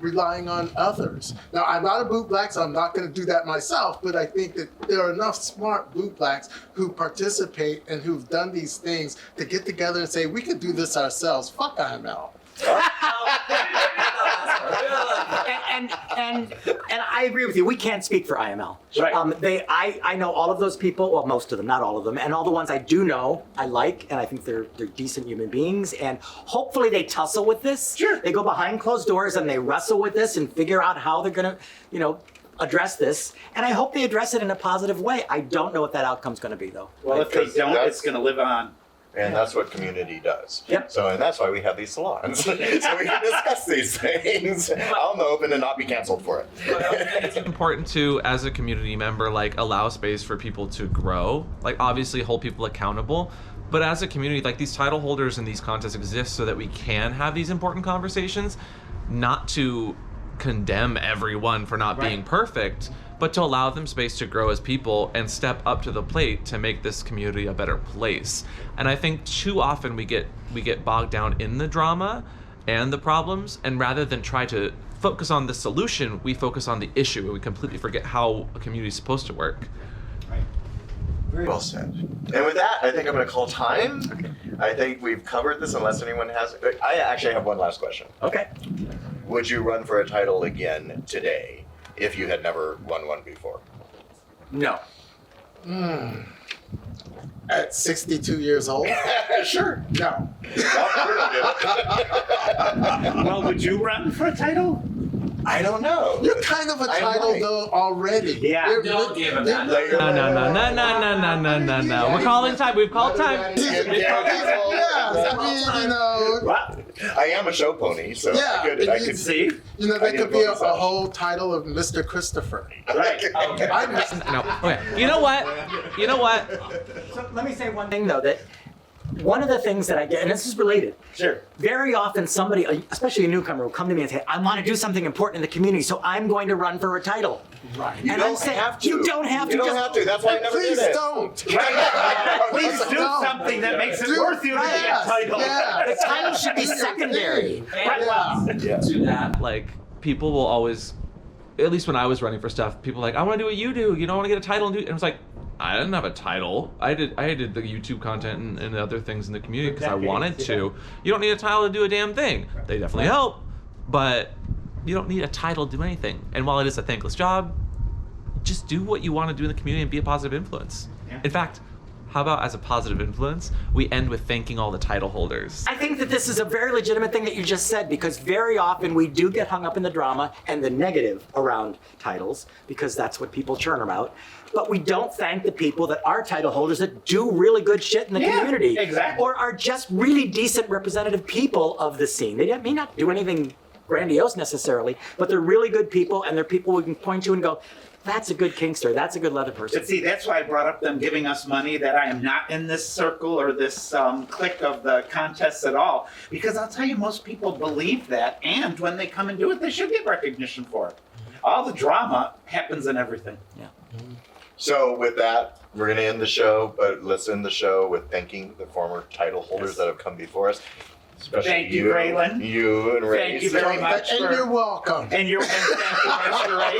relying on others. Now, I'm not a bootblack, so I'm not going to do that myself, but I think that there are enough smart bootblacks who participate and who've done these things to get together and say, we could do this ourselves. Fuck IML. And I agree with you. We can't speak for IML. Right. I know all of those people. Well, most of them, not all of them, and all the ones I do know, I like, and I think they're decent human beings. And hopefully, they tussle with this. Sure. They go behind closed doors and they wrestle with this and figure out how they're gonna, address this. And I hope they address it in a positive way. I don't know what that outcome's gonna be, though. Well, if they Because don't, that's- it's going to live on. And that's what community does. Yep. So, and that's why we have these salons. So we can discuss these things out in the open and not be canceled for it. It's important to, as a community member, allow space for people to grow. Obviously hold people accountable. But as a community, these title holders and these contests exist so that we can have these important conversations, not to condemn everyone for not being perfect, but to allow them space to grow as people and step up to the plate to make this community a better place. And I think too often we get bogged down in the drama and the problems, and rather than try to focus on the solution, we focus on the issue and we completely forget how a community is supposed to work. Very well said. And with that, I think I'm going to call time. I think we've covered this unless anyone has. I actually have one last question. Okay. Would you run for a title again today if you had never won one before? No. At 62 years old? Sure. No. Well, would you run for a title? I don't know. You're kind of a I title might. though already. Yeah. Don't give him that. No. We're calling time. We've called time. Yes, I am a show pony, so Yeah, I could See? there could be a whole title of Mr. Christopher. Right. I'm No. Okay. You know what? So let me say one thing, though, that one of the things that I get, and this is related, Sure. very often somebody, especially a newcomer, will come to me and say, I want to do something important in the community, so I'm going to run for a title. right. You And don't I'm saying, have to. you don't have to. You don't just- have to. That's why I never Please did it. don't. Please do No. something that makes it Do- worth you to get a Yes, title. yes. The title should be secondary. Yeah. To that, People will always, at least when I was running for stuff, people were like, I want to do what you do. You don't want to get a title and do. And it was like, I didn't have a title. I did the YouTube content and other things in the community because I wanted to. You don't need a title to do a damn thing. They definitely help, but you don't need a title to do anything. And while it is a thankless job, just do what you want to do in the community and be a positive influence. Yeah. In fact, how about as a positive influence, we end with thanking all the title holders. I think that this is a very legitimate thing that you just said, because very often we do get hung up in the drama and the negative around titles, because that's what people churn about. But we don't thank the people that are title holders that do really good shit in the community. Exactly. Or are just really decent representative people of the scene. They may not do anything grandiose necessarily, but they're really good people, and they're people we can point to and go, that's a good Kingster, that's a good leather person. But see, that's why I brought up them giving us money, that I am not in this circle or this clique of the contests at all. Because I'll tell you, most people believe that, and when they come and do it, they should get recognition for it. All the drama happens in everything. Yeah. So with that, we're going to end the show, but let's end the show with thanking the former title holders that have come before us. Especially Thank you, Graylin. You and Ray. Thank you very much. And you're welcome. And thank you, Mr. Ray.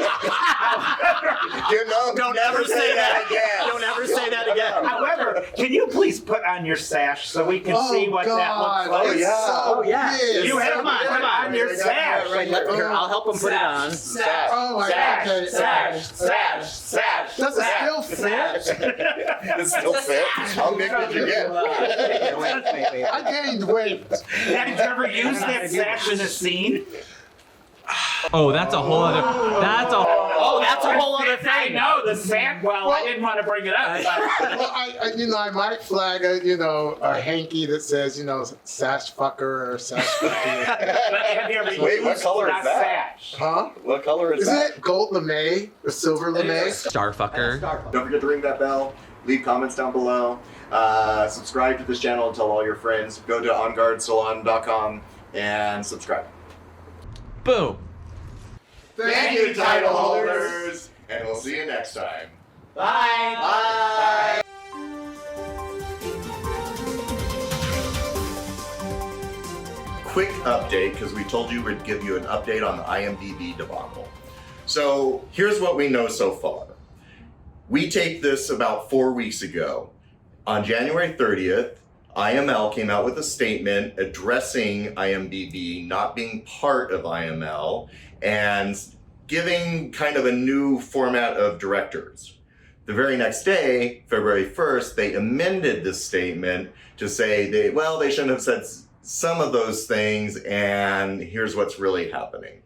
Don't ever say that again. Don't ever say that again. However, can you please put on your sash so we can see what that looks like? Oh, yeah. Oh, yeah. big. You have mine. Come on, your sash. Right, here, I'll help him put it on. Sash. Oh my Sash. God. Sash. Does it still fit? It still fit. How big did you get? Wait. I gained weight. Did you ever use that sash in a scene? Oh, that's a whole other. That's a. Oh, that's a whole other I thing. know the sash. Well, I didn't want to bring it up. But Well, I might flag a hanky that says, sash fucker or sash fucker. have you ever Wait, what used color is that? sash? Huh? What color is Is that? it gold lame or silver lame? Starfucker. Don't forget to ring that bell. Leave comments down below. Subscribe to this channel and tell all your friends. Go to onguardsalon.com and subscribe. Boom. Thank you, title holders. And we'll see you next time. Bye. Bye. Quick update, because we told you we'd give you an update on the IMDb debacle. So here's what we know so far. We taped this about 4 weeks ago. On January 30th, IML came out with a statement addressing IMDb not being part of IML and giving kind of a new format of directors. The very next day, February 1st, they amended this statement to say they shouldn't have said some of those things, and here's what's really happening.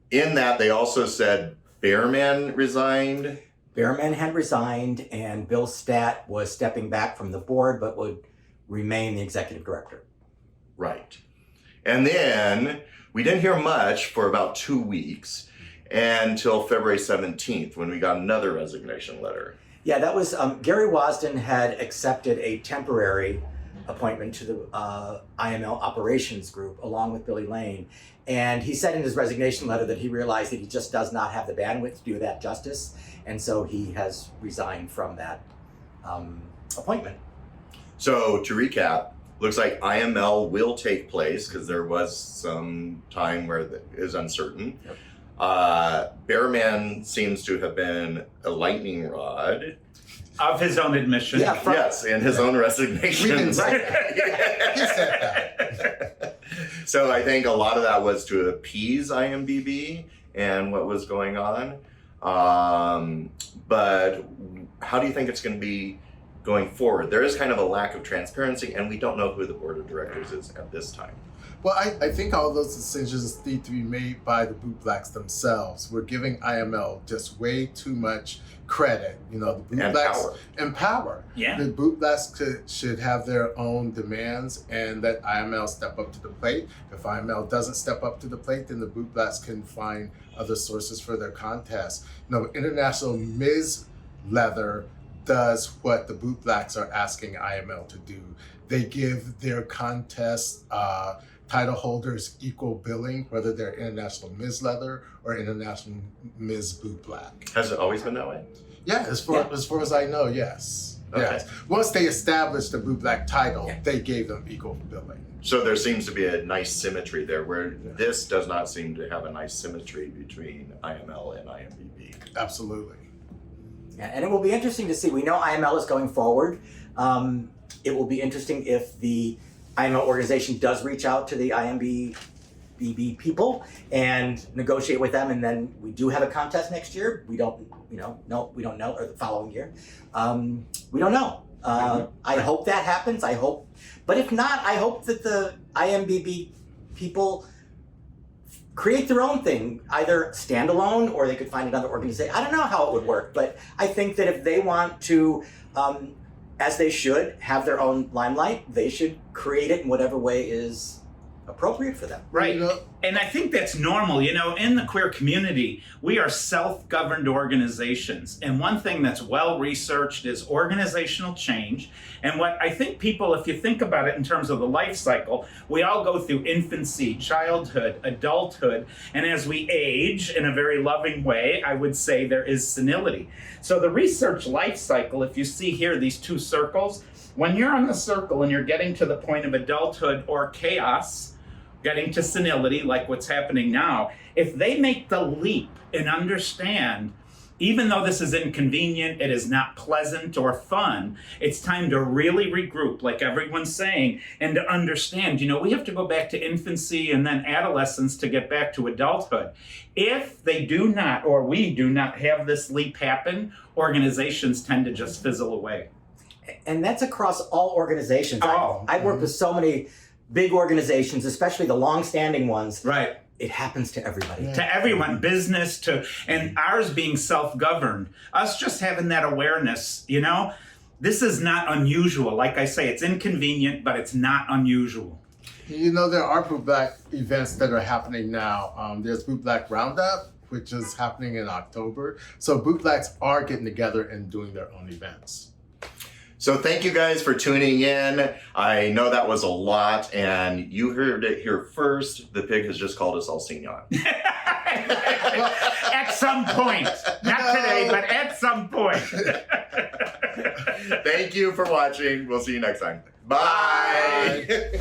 In that, they also said Bearman resigned. Bearman had resigned, and Bill Statt was stepping back from the board, but would remain the executive director. Right. And then we didn't hear much for about 2 weeks until February 17th when we got another resignation letter. Yeah, that was, Gary Wasden had accepted a temporary appointment to the IML operations group along with Billy Lane. And he said in his resignation letter that he realized that he just does not have the bandwidth to do that justice. And so he has resigned from that appointment. So to recap, looks like IML will take place because there was some time where it is uncertain. Yep. Bearman seems to have been a lightning rod. Of his own admission. Yeah, Yes, in his own resignation. We didn't say that. He said that. So I think a lot of that was to appease IMDb and what was going on. But how do you think it's going to be going forward? There is kind of a lack of transparency, and we don't know who the board of directors is at this time. Well, I think all those decisions need to be made by the bootblacks themselves. We're giving IML just way too much credit. The bootblacks and power. Yeah. The bootblacks should have their own demands and let IML step up to the plate. If IML doesn't step up to the plate, then the bootblacks can find other sources for their contests. International Ms. Leather does what the bootblacks are asking IML to do. They give their contest title holders equal billing, whether they're International Ms. Leather or International Ms. Bootblack. Has it always been that way? Yeah, as far as I know, yes. Okay. Yes. Once they established the Bootblack title, they gave them equal billing. So there seems to be a nice symmetry there, where this does not seem to have a nice symmetry between IML and IMDb. Absolutely. Yeah, and it will be interesting to see. We know IML is going forward. It will be interesting if the IML organization does reach out to the IMDb people and negotiate with them, and then we do have a contest next year. We don't, we don't know, or the following year. We don't know. I hope that happens. But if not, I hope that the IMDb people create their own thing, either standalone or they could find another organization. I don't know how it would work, but I think that if they want to, as they should, have their own limelight, they should create it in whatever way is appropriate for them. Right. And I think that's normal. In the queer community, we are self-governed organizations. And one thing that's well researched is organizational change. And what I think people, if you think about it in terms of the life cycle, we all go through infancy, childhood, adulthood. And as we age in a very loving way, I would say there is senility. So the research life cycle, if you see here, these two circles, when you're on the circle and you're getting to the point of adulthood or chaos, getting to senility like what's happening now, if they make the leap and understand, even though this is inconvenient, it is not pleasant or fun, it's time to really regroup, like everyone's saying, and to understand, we have to go back to infancy and then adolescence to get back to adulthood. If they do not, or we do not have this leap happen, organizations tend to just fizzle away. And that's across all organizations. Oh. I've worked with so many big organizations, especially the long-standing ones. Right. It happens to everybody. To everyone, business and ours being self-governed, us just having that awareness, this is not unusual. Like I say, it's inconvenient, but it's not unusual. There are Boot Black events that are happening now. There's Boot Black Roundup, which is happening in October. So Boot Blacks are getting together and doing their own events. So thank you guys for tuning in. I know that was a lot, and you heard it here first. The pig has just called us all senile. At some point. Not today, but at some point. Thank you for watching. We'll see you next time. Bye.